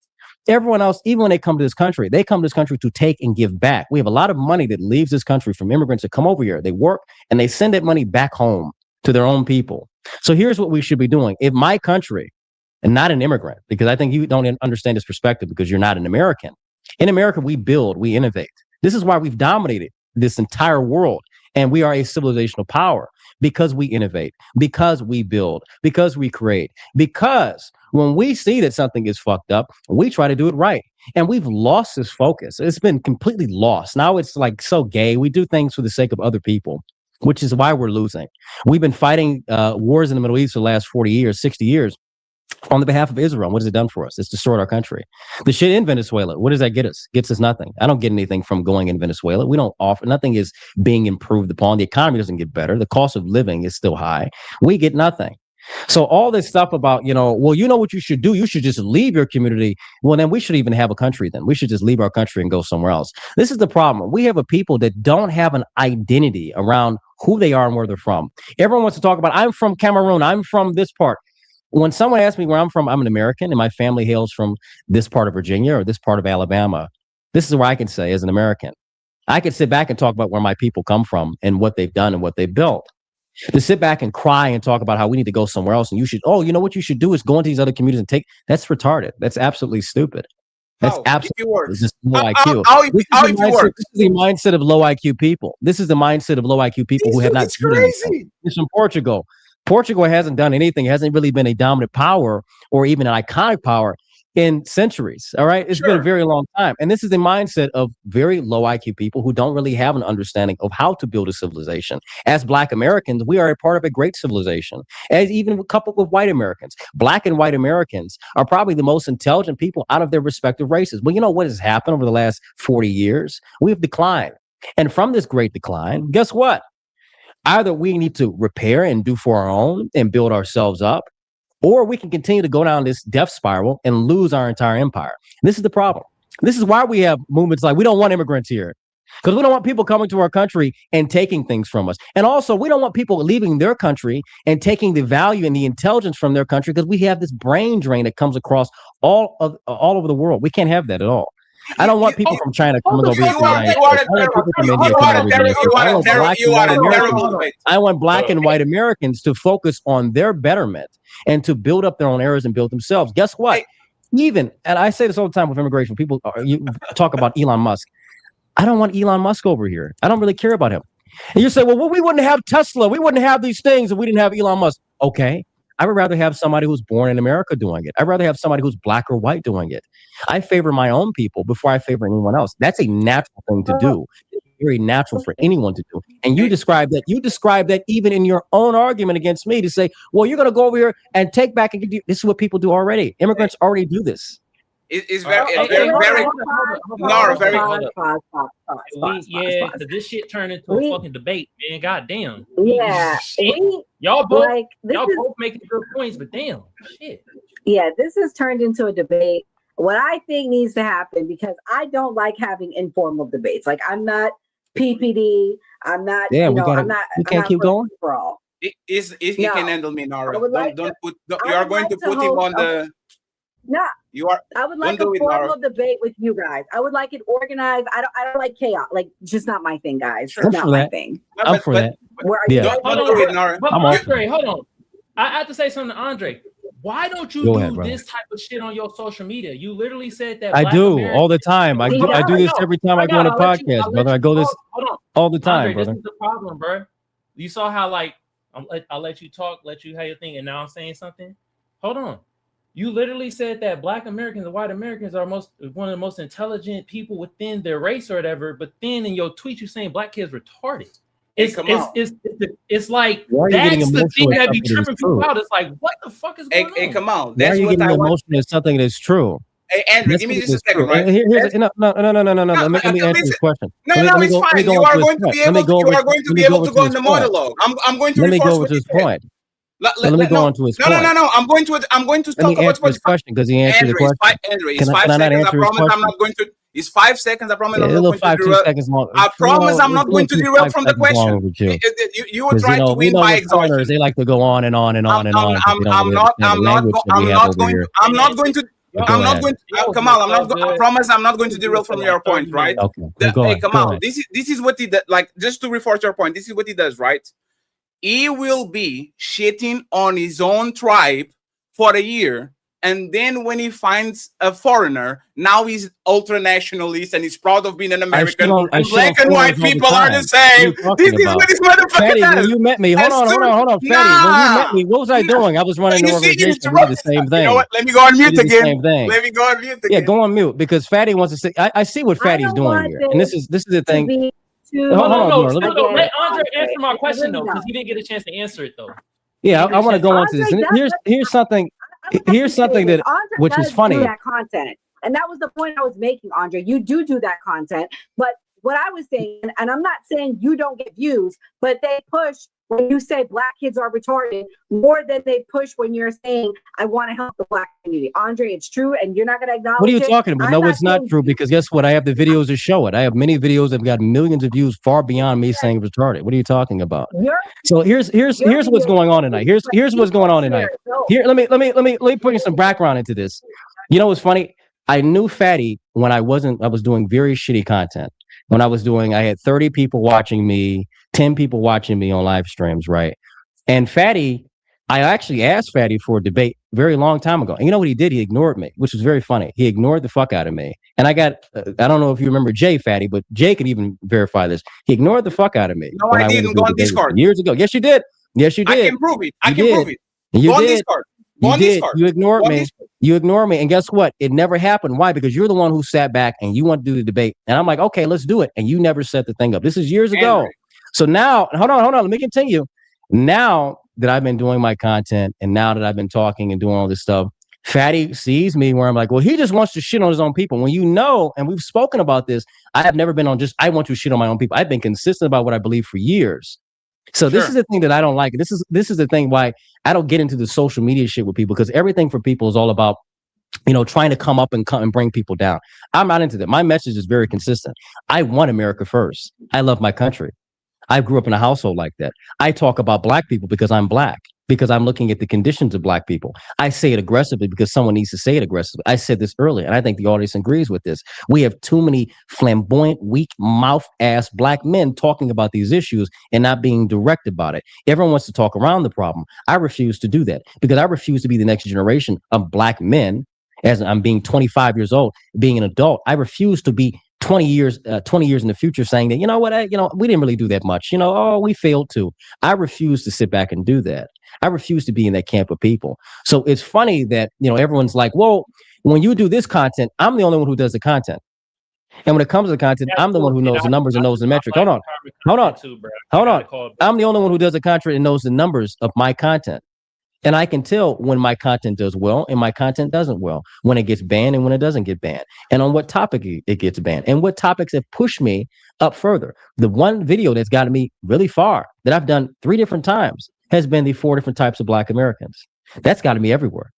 Everyone else, even when they come to this country, they come to this country to take and give back. We have a lot of money that leaves this country from immigrants that come over here. They work and they send that money back home to their own people. So here's what we should be doing. If my country, and not an immigrant, because I think you don't understand this perspective because you're not an American. In America, we build, we innovate. This is why we've dominated this entire world. And we are a civilizational power because we innovate, because we build, because we create, because when we see that something is fucked up, we try to do it right. And we've lost this focus. It's been completely lost. Now it's like so gay. We do things for the sake of other people, which is why we're losing. We've been fighting wars in the Middle East for the last 40 years, 60 years on the behalf of Israel. What has it done for us? It's destroyed our country. The shit in Venezuela, what does that get us? Gets us nothing. I don't get anything from going in Venezuela. We don't offer, nothing is being improved upon. The economy doesn't get better. The cost of living is still high. We get nothing. So all this stuff about, well, you know what you should do? You should just leave your community. Well, then we should even have a country then. We should just leave our country and go somewhere else. This is the problem. We have a people that don't have an identity around who they are and where they're from. Everyone wants to talk about, I'm from Cameroon. I'm from this part. When someone asks me where I'm from, I'm an American and my family hails from this part of Virginia or this part of Alabama. This is where I can say as an American, I can sit back and talk about where my people come from and what they've done and what they've built. To sit back and cry and talk about how we need to go somewhere else and you should, you know what you should do is go into these other communities and take, that's retarded. That's absolutely stupid. That's absolutely just low IQ. This is the mindset of low IQ people. This is the mindset of low IQ people who have not done anything. It's from Portugal. Portugal hasn't done anything, hasn't really been a dominant power or even an iconic power in centuries. All right. It's been a very long time. And this is the mindset of very low IQ people who don't really have an understanding of how to build a civilization. As Black Americans, we are a part of a great civilization, as even coupled with white Americans. Black and white Americans are probably the most intelligent people out of their respective races. Well, you know what has happened over the last 40 years? We have declined. And from this great decline, guess what? Either we need to repair and do for our own and build ourselves up, or we can continue to go down this death spiral and lose our entire empire. This is the problem. This is why we have movements like we don't want immigrants here, because we don't want people coming to our country and taking things from us. And also, we don't want people leaving their country and taking the value and the intelligence from their country, because we have this brain drain that comes across all over the world. We can't have that at all. I don't want people from China coming over here to the United States. I want people from India coming over here. I want black and white Americans to focus on their betterment and to build up their own areas and build themselves. Guess what? And I say this all the time with immigration, people you talk about Elon Musk. I don't want Elon Musk over here. I don't really care about him. And you say, well, we wouldn't have Tesla. We wouldn't have these things if we didn't have Elon Musk. Okay. I would rather have somebody who's born in America doing it. I'd rather have somebody who's black or white doing it. I favor my own people before I favor anyone else. That's a natural thing to do. It's very natural for anyone to do. And you describe that even in your own argument against me to say, well, you're going to go over here and take back and this is what people do already. Immigrants already do this. It's very this shit turned into a fucking debate, man. Goddamn. Yeah. Y'all both making good points, but damn, shit. Yeah, this has turned into a debate. What I think needs to happen, because I don't like having informal debates. Like, I'm not PPD. I'm not. Yeah, I'm not. We can't keep going. For all. He can handle me, Nara. You are going to put him on the. No, I would like a formal debate with you guys. I would like it organized. I don't like chaos. Like, just not my thing, guys. Sure. Not my thing. I'm for that. Where are you? But Andre, hold on. I have to say something to Andre. Why don't you this type of shit on your social media? You literally said that. I do all the time. I do this every time I go on a podcast, brother. I go this all the time, Andre, brother. This is the problem, bro. You saw how I'll let you talk, let you have your thing, and now I'm saying something. Hold on. You literally said that Black Americans and white Americans are one of the most intelligent people within their race or whatever. But then in your tweet, you're saying Black kids retarded. It's like that's the thing that be tripping people out. It's like, what the fuck is going on? Hey, come on. That's what I want. Emotional is something that's true. Hey, Andrew, give me just a second, right? No. Let me answer this question. No, it's fine. You are going to be able to go in the monologue. I'm going to. Let me go to his point. Let me go on to his point. No. I'm going to talk about his question because he answered the question. Andrew, it's 5 seconds. I promise I'm not going to. It's 5 seconds. I promise I'm not going to derail. I promise I'm not going to derail from the question. You were trying to win by exhaustion. They like to go on and on and on and on. I'm not going to. Kamal, I promise I'm not going to derail from your point, right? Okay. Hey, Kamal, this is what he does. Like, just to reinforce your point, this is what he does, right? He will be shitting on his own tribe for a year, and then when he finds a foreigner, now he's ultra nationalist and he's proud of being an American. And black and white people are the same. This is what this motherfucker does. When you met me, hold on, Fatty. When you met me, what was I doing? I was running the organization. We did the same thing. You know what? Let me go on mute again. Yeah, go on mute because Fatty wants to say. I see what Fatty's doing here, and this is the thing. Hold on. Let Andre answer my question though, because he didn't get a chance to answer it though. Yeah, I want to go on to this. And here's something that which is funny. That content, and that was the point I was making, Andre. You do that content, but what I was saying, and I'm not saying you don't get views, but they push when you say black kids are retarded more than they push when you're saying, I want to help the black community. Andre, it's true, and you're not going to acknowledge it. What are you talking about? No, it's not true, because guess what? I have the videos to show it. I have many videos that have got millions of views far beyond me saying retarded. What are you talking about? So here's what's going on tonight. Here's what's going on tonight. Here, let me put some background into this. You know what's funny? I knew Fatty when I was doing very shitty content. When I had 30 people watching me, 10 people watching me on live streams, right? And Fatty, I actually asked Fatty for a debate very long time ago. And you know what he did? He ignored me, which was very funny. He ignored the fuck out of me. And I got, I don't know if you remember Jay, Fatty, but Jay could even verify this. He ignored the fuck out of me. No, I didn't. Go on Discord. Years ago. Yes, you did. Yes, you did. I can prove it. I can prove it. You go on did. Discord. You did. You ignored me. You ignored me. And guess what? It never happened. Why? Because you're the one who sat back and you want to do the debate. And I'm like, okay, let's do it. And you never set the thing up. This is years ago. So now, hold on. Let me continue. Now that I've been doing my content and now that I've been talking and doing all this stuff, Fatty sees me where I'm like, well, he just wants to shit on his own people. When you know, and we've spoken about this, I have never been on just, I want to shit on my own people. I've been consistent about what I believe for years. So this is the thing that I don't like. This is the thing why I don't get into the social media shit with people, because everything for people is all about, you know, trying to come and bring people down. I'm not into that. My message is very consistent. I want America first. I love my country. I grew up in a household like that. I talk about black people because I'm black, because I'm looking at the conditions of black people. I say it aggressively because someone needs to say it aggressively. I said this earlier, and I think the audience agrees with this. We have too many flamboyant, weak mouth ass black men talking about these issues and not being direct about it. Everyone wants to talk around the problem. I refuse to do that, because I refuse to be the next generation of black men. As I'm being 25 years old, being an adult, I refuse to be 20 years in the future saying that, you know what, we didn't really do that much. We failed to. I refuse to sit back and do that. I refuse to be in that camp of people. So it's funny that, everyone's like, well, when you do this content, I'm the only one who does the content. And when it comes to the content, I'm the one who knows the numbers and knows the metrics. Hold on. I'm the only one who does the content and knows the numbers of my content. And I can tell when my content does well and my content doesn't well, when it gets banned and when it doesn't get banned, and on what topic it gets banned, and what topics have pushed me up further. The one video that's gotten me really far that I've done 3 different times has been the 4 different types of black Americans. That's gotten me everywhere.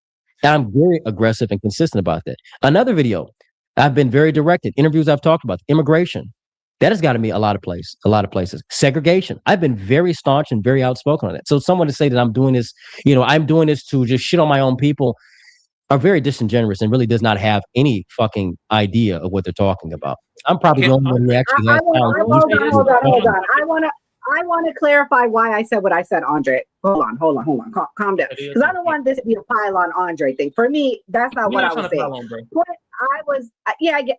And I'm very aggressive and consistent about that. Another video, I've been very directed. Interviews I've talked about, immigration. That has gotten me a lot of places. Segregation. I've been very staunch and very outspoken on that. So someone to say that I'm doing this, I'm doing this to just shit on my own people, are very disingenuous and really does not have any fucking idea of what they're talking about. I'm probably the only one who actually has time. Hold on. I want to clarify why I said what I said, Andre. Hold on. Calm down. Because I don't want this to be a pile on Andre thing. For me, that's not what I was saying.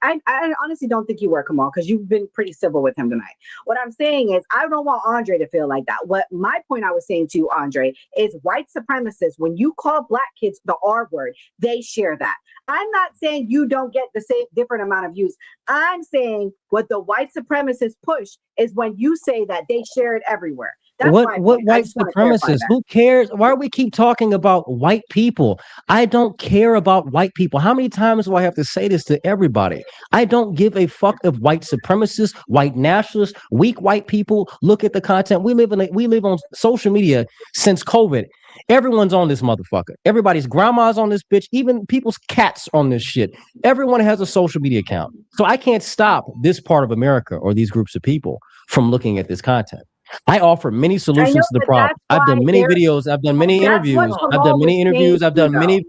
I honestly don't think you were, Kamal, because you've been pretty civil with him tonight. What I'm saying is, I don't want Andre to feel like that. What my point I was saying to you, Andre, is white supremacists, when you call black kids the R word, they share that. I'm not saying you don't get the same different amount of views. I'm saying what the white supremacists push is when you say that they share it everywhere. That's what white supremacists? Who cares? Why do we keep talking about white people? I don't care about white people. How many times do I have to say this to everybody? I don't give a fuck if white supremacists, white nationalists, weak white people look at the content. We live on social media since COVID. Everyone's on this motherfucker. Everybody's grandma's on this bitch. Even people's cats on this shit. Everyone has a social media account. So I can't stop this part of America or these groups of people from looking at this content. I offer many solutions to the problem. I've done many videos. I've done many interviews. I've done many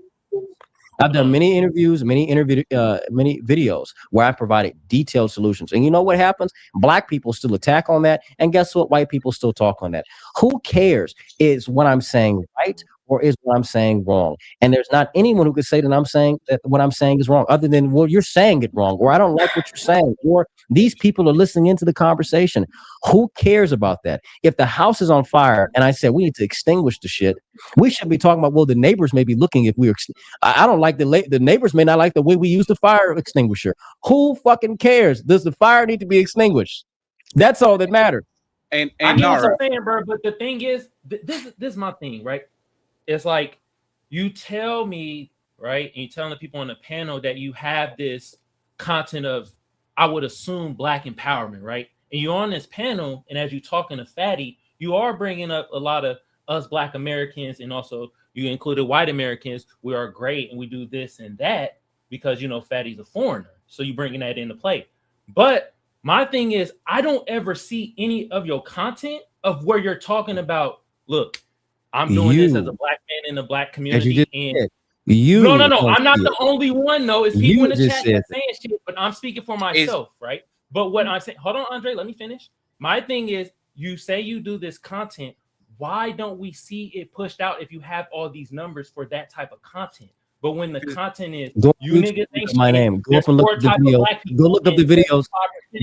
videos where I provided detailed solutions. And you know what happens? Black people still attack on that. And guess what? White people still talk on that. Who cares? Is what I'm saying right or is what I'm saying wrong? And there's not anyone who could say that what I'm saying is wrong, other than, well, you're saying it wrong, or I don't like what you're saying, or these people are listening into the conversation. Who cares about that? If the house is on fire and I said we need to extinguish the shit, we should be talking about, well, the neighbors may be looking if I don't like the neighbors may not like the way we use the fire extinguisher. Who fucking cares? Does the fire need to be extinguished? That's all that matters. And I get what you're saying, bro. But the thing is, this is my thing, right? It's like you tell me, right, and you're telling the people on the panel that you have this content of I would assume Black empowerment, right? And you're on this panel, and as you're talking to Fatty, you are bringing up a lot of us Black Americans, and also you included white Americans. We are great, and we do this and that because, you know, Fatty's a foreigner. So you're bringing that into play. But my thing is, I don't ever see any of your content of where you're talking about, look, I'm doing this as a Black man in the Black community. And no, I'm not the only one, though. It's people in the chat that saying shit, but I'm speaking for myself, right? But what I'm saying, hold on, Andre, let me finish. My thing is, you say you do this content. Why don't we see it pushed out if you have all these numbers for that type of content? But when the content is you niggas ain't my name, go up and look at the video. Go look up the videos.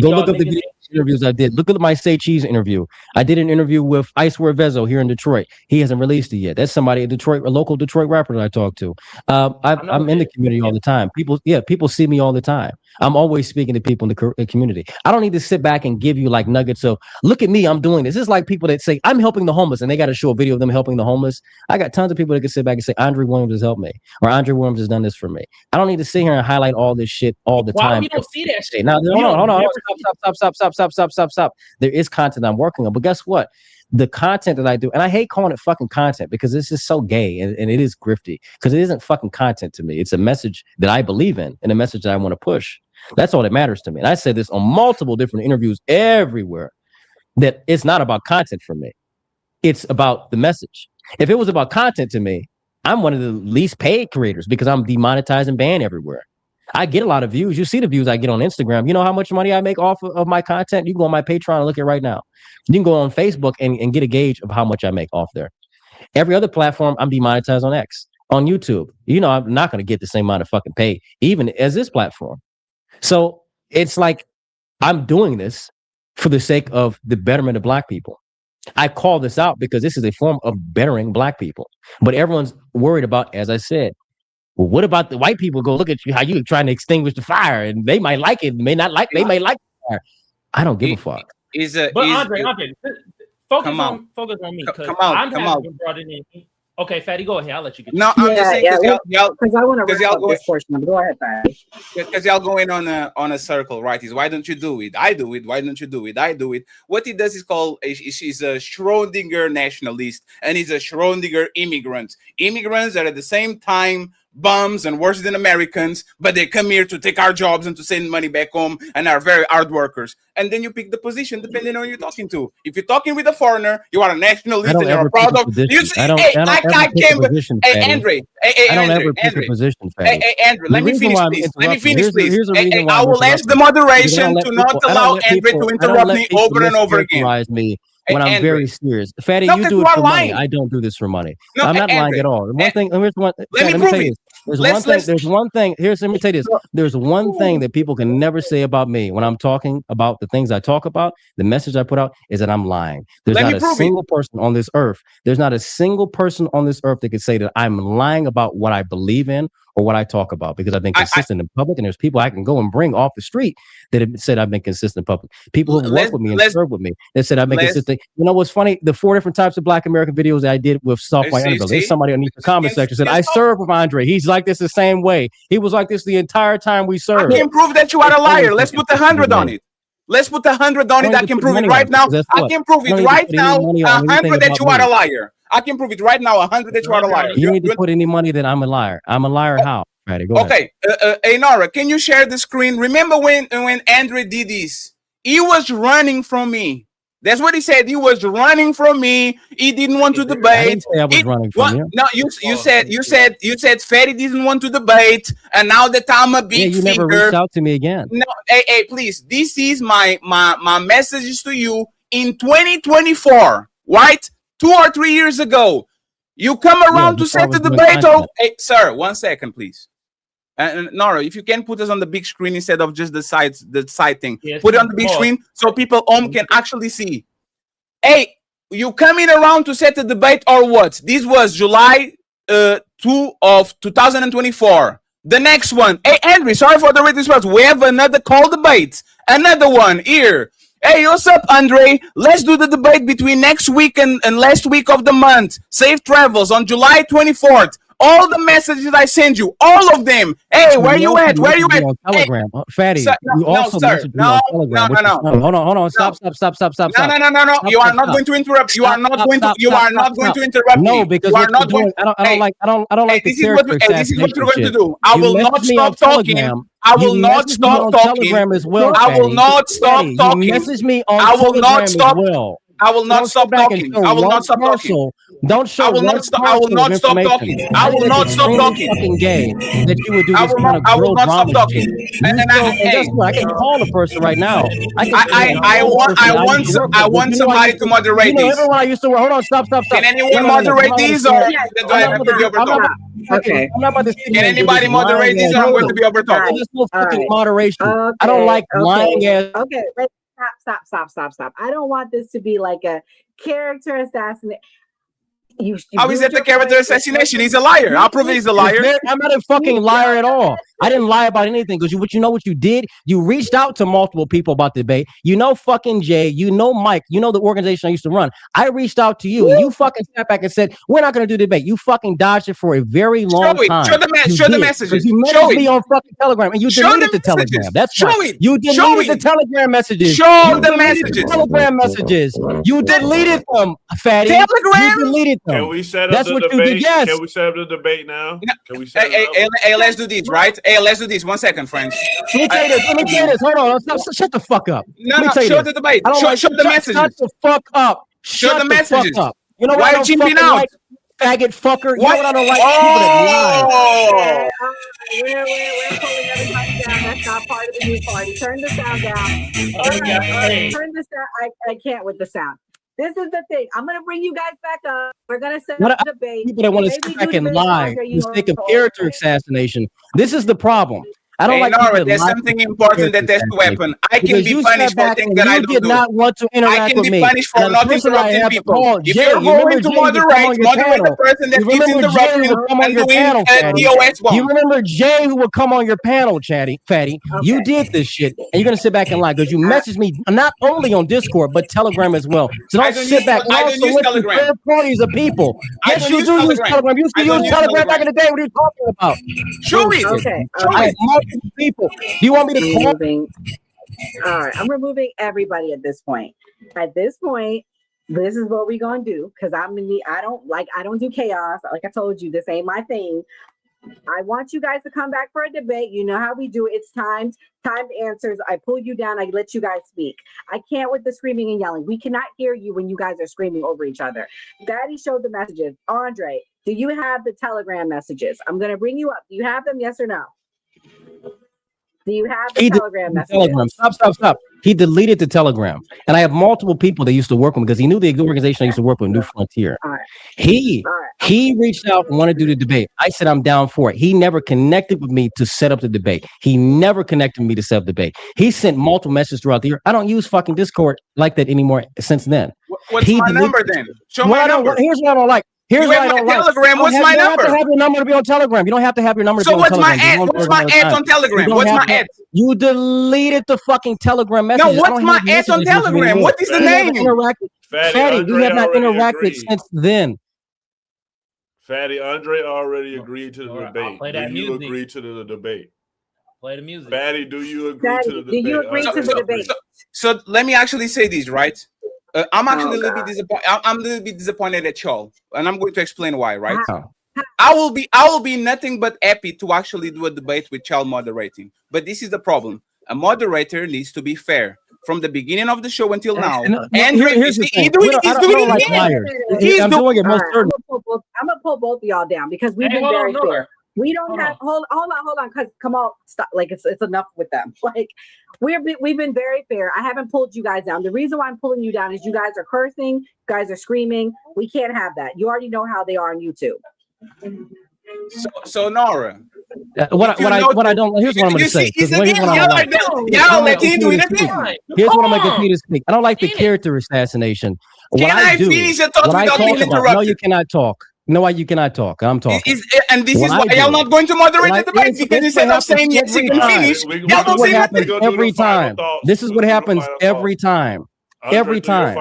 Go look up the video interviews I did. Look at my Say Cheese interview. I did an interview with Icewear Vezo here in Detroit. He hasn't released it yet. That's somebody in Detroit, a local Detroit rapper that I talk to. I'm in the community all the time. People see me all the time. I'm always speaking to people in the community. I don't need to sit back and give you like nuggets of, look at me, I'm doing this. It's like people that say, I'm helping the homeless, and they got to show a video of them helping the homeless. I got tons of people that can sit back and say, Andre Williams has helped me, or Andre Williams has done this for me. I don't need to sit here and highlight all this shit all the time. Why we don't see that shit? Now, hold on. Stop. There is content I'm working on, but guess what? The content that I do, and I hate calling it fucking content because it's just so gay and it is grifty because it isn't fucking content to me. It's a message that I believe in and a message that I want to push. That's all that matters to me. And I say this on multiple different interviews everywhere, that it's not about content for me. It's about the message. If it was about content to me, I'm one of the least paid creators because I'm demonetized and banned everywhere. I get a lot of views. You see the views I get on Instagram. You know how much money I make off of my content? You can go on my Patreon and look at it right now. You can go on Facebook and get a gauge of how much I make off there. Every other platform, I'm demonetized on X. On YouTube, you know, I'm not going to get the same amount of fucking pay, even as this platform. So it's like I'm doing this for the sake of the betterment of Black people. I call this out because this is a form of bettering Black people. But everyone's worried about, as I said, well, what about the white people? Go look at you, how you trying to extinguish the fire, and they might like it, may not like. They may like the fire. I don't give a fuck. Andre, focus on me because I'm having brought it in. Okay, Fatty, go ahead. I'll let you get. No, I'm just saying because I want to wrap up this portion. Go ahead, Fatty. Because y'all going on a circle, right? Is why don't you do it? I do it. Why don't you do it? I do it. What he does is called she's a Schrodinger nationalist, and he's a Schrodinger immigrant. Immigrants are at the same time bums and worse than Americans, but they come here to take our jobs and to send money back home and are very hard workers. And then you pick the position depending on who you're talking to. If you're talking with a foreigner, you are a nationalist and you're proud of. You see, Hey, Andre, let me finish, please. I will ask the moderation to not allow Andre to interrupt me over and over again. When I'm very serious. Fatty, you do it for money. I don't do this for money. I'm not lying at all. One thing, let me tell you this. There's one thing. Let me tell you this. There's one thing that people can never say about me when I'm talking about the things I talk about, the message I put out is that I'm lying. There's not a single person on this earth. There's not a single person on this earth that could say that I'm lying about what I believe in or what I talk about, because I've been consistent in public, and there's people I can go and bring off the street that have said I've been consistent in public. People who work with me and serve with me that said I've been consistent. You know what's funny? The 4 different types of Black American videos that I did with soft white underdog. There's somebody underneath the comment section said I serve with Andre. He's like this the same way. He was like this the entire time we served. I can prove that you are a liar. Let's put 100 on it. Let's put 100 on it. I can prove it right now. I can prove it right now. 100 that you are a liar. I can prove it right now. 100 that you are a liar. You need to put any money that I'm a liar. I'm a liar. How? Right, go ahead. Hey, Nora, can you share the screen? Remember when Andre did this? He was running from me. That's what he said. He was running from me. He didn't want to debate. I didn't say I was running from you. No, you said Fatty didn't want to debate, and now that I'm a big figure, never reached out to me again. No, hey, please. This is my messages to you in 2024, right? 2 or 3 years ago. You come around to set the debate. Hey, sir, 1 second, please. And Nora, if you can put us on the big screen instead of just the side thing, put it on the big screen so people home can actually see. Hey, you coming around to set the debate or what? This was July 2 of 2024. The next one. Hey, Henry, sorry for the response. We have another call debate. Another one here. Hey, what's up, Andre? Let's do the debate between next week and last week of the month. Safe travels on July 24th. all the messages I send you, all of them. Hey, where you at? Where you at? Telegram, hey, Fatty. Sir, you also message me on Telegram. No. Hold on. Stop. No. You are not going to interrupt. You are not going to. You are not going to interrupt me. No, because you are not going. I don't like the character assassination. This is what you're going to do. I will not stop talking. I will not stop talking. I will not stop talking. Message me on Telegram as well. I will not stop talking. I will not stop talking. Don't show. I will not stop. I will not stop talking. I will not stop talking. Fucking gay that you would do this kind of I will not stop talking. And guess what? I can call a person right now. I want somebody to moderate these. Everyone I used to work. Hold on. Stop. Can anyone moderate these, or do I have to be overtalked? Okay. I'm not about to Can anybody moderate these, or I'm going to be overtalked? There's no fucking moderation. I don't like lying ass. Okay. Stop. I don't want this to be like a character assassination. How is that a character assassination? He's a liar. I'll prove he's a liar. I'm not a fucking liar at all. I didn't lie about anything because you know what you did? You reached out to multiple people about the debate. You know fucking Jay. You know Mike. You know the organization I used to run. I reached out to you. And you fucking sat back and said, we're not going to do debate. You fucking dodged it for a very long time. Show the messages. You messaged me on fucking Telegram and you deleted the Telegram. That's right. You deleted the Telegram messages. Show the messages. Telegram messages. You deleted them, Fatty. Telegram? You deleted them. Can we set up the debate? Yes. Can we set up the debate now? Can we set hey, let's do this, right? Hey, let's do this. 1 second, friends. Let me tell you this. Hold on. Shut the fuck up. No, show the debate. Show the messages. Shut the fuck up. Show the messages. You know why are you chipping out? Faggot fucker. You know what I don't like? People that lie. We're pulling everybody down. That's not part of the new party. Turn the sound down. All right. Turn the sound. I can't with the sound. This is the thing. I'm going to bring you guys back up. We're going to set up a debate. People that want to sit back and lie for the sake of character assassination. This is the problem. I don't like Nora, there's something important that has to happen. I can be punished for things that I don't do. You did not want to interact with me. I can be punished for not interrupting people. If you're going to moderate the person that keeps interrupting and doing DOS bomb. You remember Jay who would come on your panel, Fatty? You did this shit, and you're going to sit back and lie because you messaged me not only on Discord, but Telegram as well. So don't sit back. I don't use Telegram. Third parties of people. Yes, you do use Telegram. You used to use Telegram back in the day. What are you talking about? Show me. Okay. People. Do you want me to call? All right, I'm removing everybody at this point. At this point, this is what we're gonna do because I don't do chaos. Like I told you, this ain't my thing. I want you guys to come back for a debate. You know how we do it. It's timed answers. I pull you down. I let you guys speak. I can't with the screaming and yelling. We cannot hear you when you guys are screaming over each other. Daddy showed the messages. Andre, do you have the Telegram messages? I'm gonna bring you up. Do you have them? Yes or no? Do you have the Telegram messages? Stop. He deleted the Telegram. And I have multiple people that used to work with him because he knew the organization I used to work with, New Frontier. All right. He reached out and wanted to do the debate. I said, I'm down for it. He never connected with me to set up the debate. He never connected with me to set up the debate. He sent multiple messages throughout the year. I don't use fucking Discord like that anymore since then. What's my number then? Show my number. Here's what I don't like. Here's what I don't like. Telegram. What's my number? You don't have to have your number to be on Telegram. You don't have to have your number to be on So Telegram. what's my ad on Telegram? What's my ad? You deleted the fucking Telegram message. No, what's my ad on Telegram? What is the name? Fatty, you have not interacted since then. Fatty, Andre already agreed to the debate. Do you agree to the debate? Play the music. Fatty, do you agree to the debate? Do you agree to the debate? So let me actually say this, right? I'm actually a little bit disappointed. I'm a little bit disappointed at y'all, and I'm going to explain why. Right? I will be nothing but happy to actually do a debate with y'all moderating. But this is the problem: a moderator needs to be fair from the beginning of the show until now. And he's doing it again. He's doing it most certainly. I'm gonna pull both of y'all down because we've been very fair. We don't have hold on, because come on, stop. Like it's enough with them. Like we've been very fair. I haven't pulled you guys down. The reason why I'm pulling you down is you guys are cursing, you guys are screaming. We can't have that. You already know how they are on YouTube. So Nora, what I don't here's what I'm going to say. Here's what I'm going to continue to speak. I don't like the character assassination. Can I finish a talk without being interrupted? No, you cannot talk. No, you cannot talk. I'm talking. And this is why y'all not going to moderate the debate because instead of saying yes, you can finish. Y'all don't say nothing. Every time. This is what happens every time. Every time.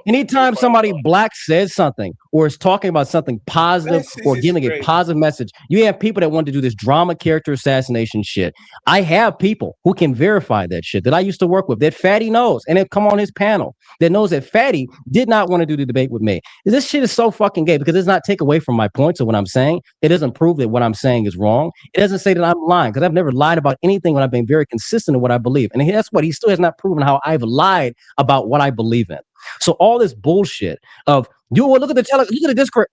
Anytime somebody black says something or is talking about something positive or giving a positive message. You have people that want to do this drama character assassination shit. I have people who can verify that shit that I used to work with, that Fatty knows, and it come on his panel, that knows that Fatty did not want to do the debate with me. This shit is so fucking gay because it does not take away from my points of what I'm saying. It doesn't prove that what I'm saying is wrong. It doesn't say that I'm lying, because I've never lied about anything when I've been very consistent in what I believe. And that's what he still has not proven, how I've lied about what I believe in. So all this bullshit of look at the Discord.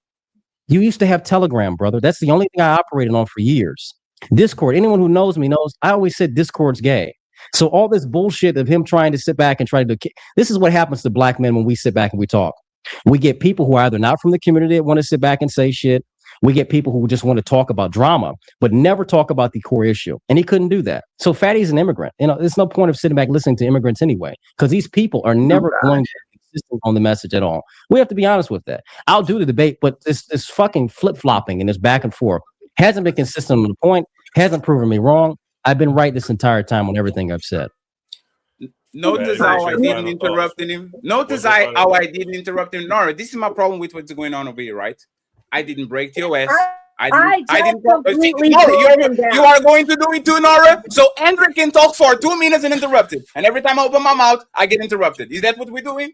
You used to have Telegram, brother. That's the only thing I operated on for years. Discord. Anyone who knows me knows I always said Discord's gay. So all this bullshit of him trying to sit back and try to do, this is what happens to black men when we sit back and we talk. We get people who are either not from the community that want to sit back and say shit. We get people who just want to talk about drama, but never talk about the core issue. And he couldn't do that. So Fatty's an immigrant. There's no point of sitting back listening to immigrants anyway, because these people are never going to be consistent on the message at all. We have to be honest with that. I'll do the debate, but this fucking flip-flopping and this back and forth hasn't been consistent on the point, hasn't proven me wrong. I've been right this entire time on everything I've said. Notice how I didn't interrupt him. Notice how I didn't interrupt him. Nora, this is my problem with what's going on over here, right? I didn't break TOS. I didn't completely Nora, you are going to do it too, Nora. So Andrew can talk for 2 minutes and interrupt it. And every time I open my mouth, I get interrupted. Is that what we're doing?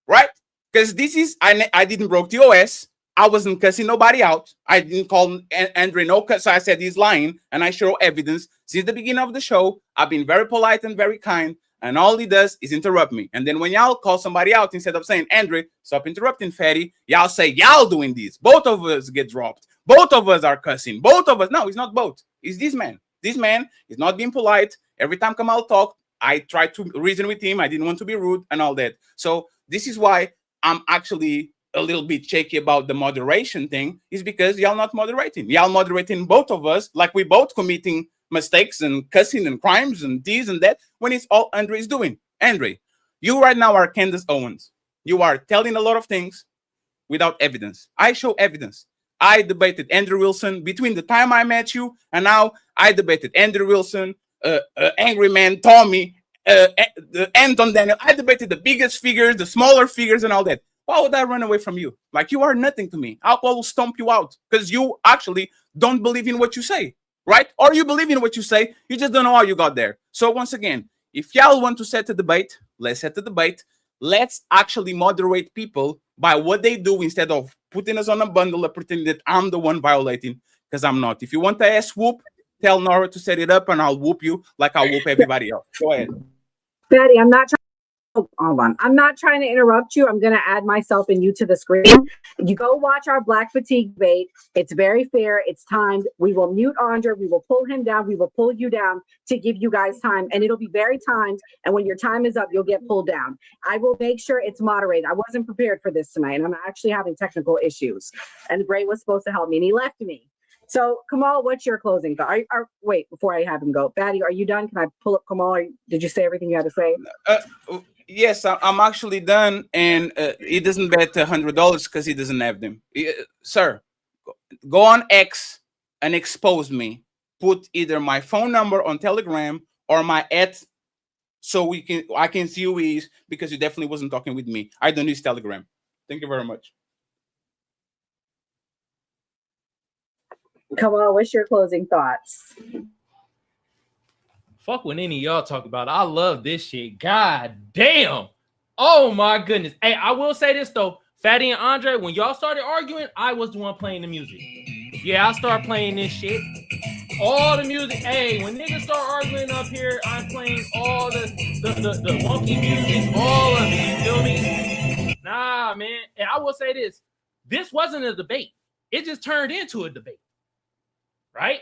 Right? Because this is I didn't broke TOS. I wasn't cussing nobody out. I didn't call Andre no cuss. So I said he's lying, and I show evidence. Since the beginning of the show, I've been very polite and very kind, and all he does is interrupt me. And then when y'all call somebody out, instead of saying, Andre, stop interrupting Fatty, y'all say, y'all doing this. Both of us get dropped. Both of us are cussing. Both of us. No, it's not both. It's this man. This man is not being polite. Every time Kamal talked, I tried to reason with him. I didn't want to be rude and all that. So this is why I'm actually a little bit shaky about the moderation thing, is because y'all not moderating. Y'all moderating both of us, like we both committing mistakes and cussing and crimes and this and that, when it's all Andre is doing. Andre, you right now are Candace Owens. You are telling a lot of things without evidence. I show evidence. I debated Andrew Wilson between the time I met you and now. I debated Andrew Wilson, Angry Man, Tommy, Anton Daniel. I debated the biggest figures, the smaller figures, and all that. Why would I run away from you? Like, you are nothing to me. I will stomp you out because you actually don't believe in what you say, right? Or you believe in what you say, you just don't know how you got there. So once again, if y'all want to set a debate, let's set a debate. Let's actually moderate people by what they do instead of putting us on a bundle and pretending that I'm the one violating, because I'm not. If you want the ass whoop, tell Nora to set it up and I'll whoop you like I'll whoop everybody else. Go ahead. Betty, I'm not trying. Hold on. I'm not trying to interrupt you. I'm going to add myself and you to the screen. You go watch our Black Fatigue debate. It's very fair. It's timed. We will mute Andre. We will pull him down. We will pull you down to give you guys time. And it'll be very timed. And when your time is up, you'll get pulled down. I will make sure it's moderated. I wasn't prepared for this tonight. And I'm actually having technical issues. And Gray was supposed to help me and he left me. So Kamal, what's your closing thought? Wait, before I have him go. Fatty, are you done? Can I pull up Kamal? Did you say everything you had to say? Yes, I'm actually done, and he doesn't bet $100 because he doesn't have them. Sir, go on X and expose me. Put either my phone number on Telegram or my @ so I can see who he is, because he definitely wasn't talking with me. I don't use Telegram. Thank you very much. Kamal, what's your closing thoughts? Fuck what any of y'all talk about. I love this shit. God damn. Oh my goodness. Hey, I will say this though. Fatty and Andre, when y'all started arguing, I was the one playing the music. Yeah, I started playing this shit. All the music. Hey, when niggas start arguing up here, I'm playing all the wonky music, all of it. You feel me? Nah, man. And I will say this. This wasn't a debate. It just turned into a debate. Right?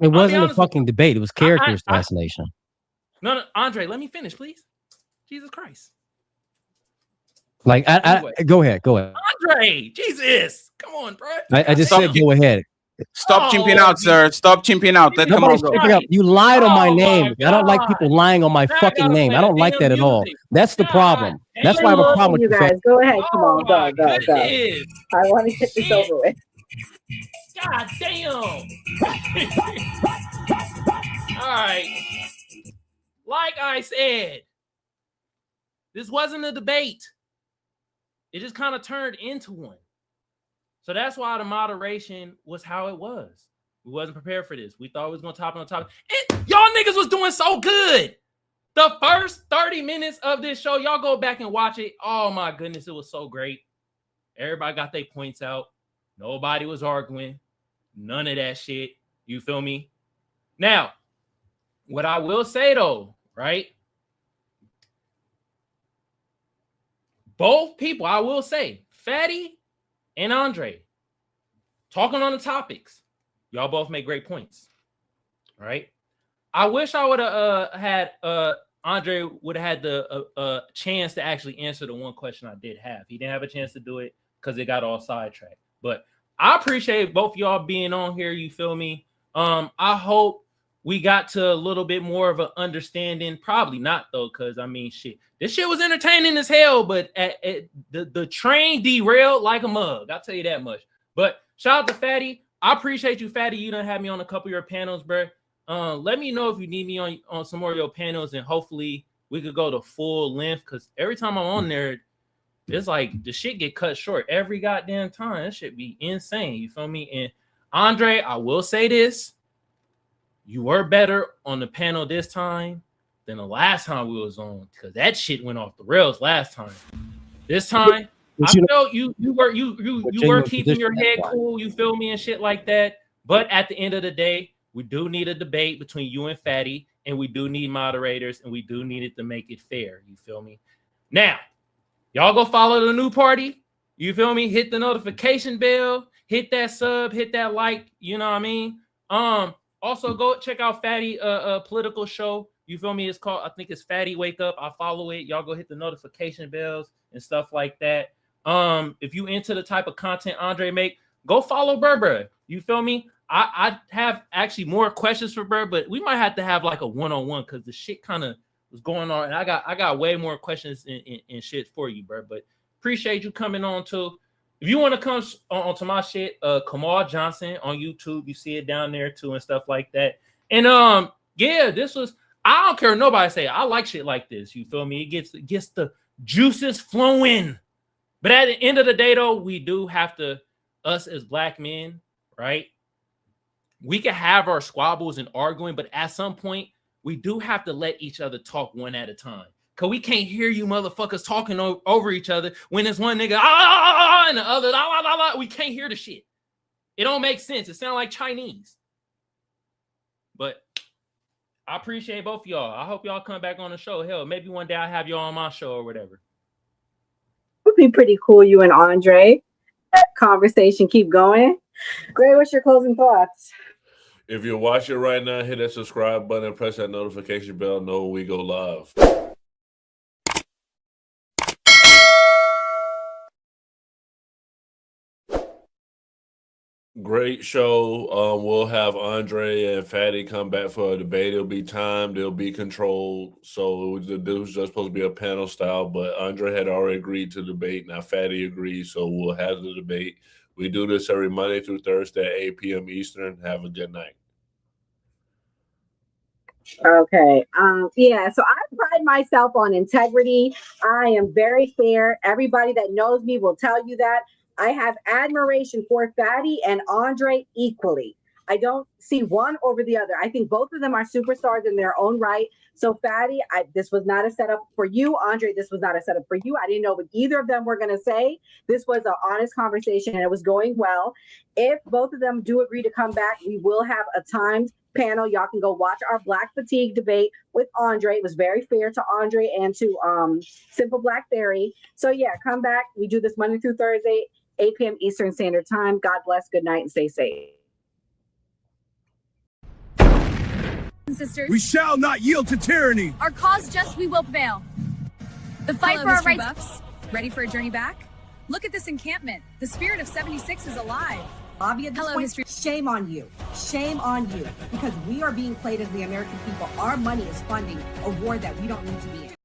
It wasn't a fucking debate. It was character assassination. No, Andre, let me finish, please. Jesus Christ. Like, go ahead. Andre, Jesus. Come on, bro. I just said go ahead. Stop chimping out, sir. Stop chimping out. Let Nobody's chimping out. You lied on my name. I don't like people lying on my fucking name. I don't like that at all. That's the problem. That's why I have a problem with you guys. Go ahead. Come on. Go. I want to get this over with. God damn. All right. Like I said, this wasn't a debate. It just kind of turned into one. So that's why the moderation was how it was. We wasn't prepared for this. We thought we was going to top it on top. And y'all niggas was doing so good. The first 30 minutes of this show, y'all go back and watch it. Oh, my goodness, it was so great. Everybody got their points out. Nobody was arguing. None of that shit. You feel me? Now, what I will say, though, right? Both people, I will say, Fatty and Andre, talking on the topics, y'all both make great points. All right. I wish I would have had Andre would have had the chance to actually answer the one question I did have. He didn't have a chance to do it because it got all sidetracked. But I appreciate both y'all being on here. You feel me? I hope we got to a little bit more of an understanding. Probably not, though, because, I mean, shit. This shit was entertaining as hell, but the train derailed like a mug. I'll tell you that much. But shout out to Fatty. I appreciate you, Fatty. You done had me on a couple of your panels, bro. Let me know if you need me on some more of your panels, and hopefully we could go to full length, because every time I'm on there, it's like the shit get cut short every goddamn time. That shit be insane. You feel me? And Andre, I will say this. You were better on the panel this time than the last time we was on, because that shit went off the rails last time. This time, I felt you were keeping your head cool, you feel me, and shit like that. But at the end of the day, we do need a debate between you and Fatty, and we do need moderators, and we do need it to make it fair. You feel me? Now, y'all go follow the new party. You feel me? Hit the notification bell, hit that sub, hit that like. You know what I mean? Also go check out Fatty political show. You feel me? It's called, I think it's Fatty Wake Up. I follow it. Y'all go hit the notification bells and stuff like that. If you into the type of content Andre make, go follow Burr. You feel me? I have actually more questions for Burr, but we might have to have like a one-on-one, because the shit kind of was going on, and I got way more questions and shit for you, Burr. But appreciate you coming on too. If you want to come onto my shit, Kamal Johnson on YouTube, you see it down there too and stuff like that. And yeah, this was, I don't care what nobody say. I like shit like this. You feel me? It gets the juices flowing. But at the end of the day, though, we do have to, us as black men, right? We can have our squabbles and arguing, but at some point, we do have to let each other talk one at a time. Because we can't hear you motherfuckers talking over each other when there's one nigga, and the other, we can't hear the shit. It don't make sense. It sounds like Chinese. But I appreciate both of y'all. I hope y'all come back on the show. Hell, maybe one day I'll have y'all on my show or whatever. It would be pretty cool, you and Andre. That conversation keep going. Gray, what's your closing thoughts? If you're watching right now, hit that subscribe button and press that notification bell. Know when we go live. Great show. We'll have Andre and Fatty come back for a debate. It'll be timed. It'll be controlled. So this was just supposed to be a panel style, but Andre had already agreed to debate. Now Fatty agreed, so we'll have the debate. We do this every Monday through Thursday at 8 p.m. Eastern. Have a good night. Okay. Yeah, so I pride myself on integrity. I am very fair. Everybody that knows me will tell you that. I have admiration for Fatty and Andre equally. I don't see one over the other. I think both of them are superstars in their own right. So Fatty, this was not a setup for you. Andre, this was not a setup for you. I didn't know what either of them were going to say. This was an honest conversation and it was going well. If both of them do agree to come back, we will have a timed panel. Y'all can go watch our Black Fatigue debate with Andre. It was very fair to Andre and to Simple Blackberry. So yeah, come back. We do this Monday through Thursday, 8 p.m. Eastern Standard Time. God bless. Good night and stay safe. Sisters, We shall not yield to tyranny. our cause just, we will prevail. The fight for our rights. Buffs, ready for a journey back? Look at this encampment. The spirit of 76 is alive. Bobby, at this point, history. Shame on you. Shame on you. Because we are being played as the American people. Our money is funding a war that we don't need to be in.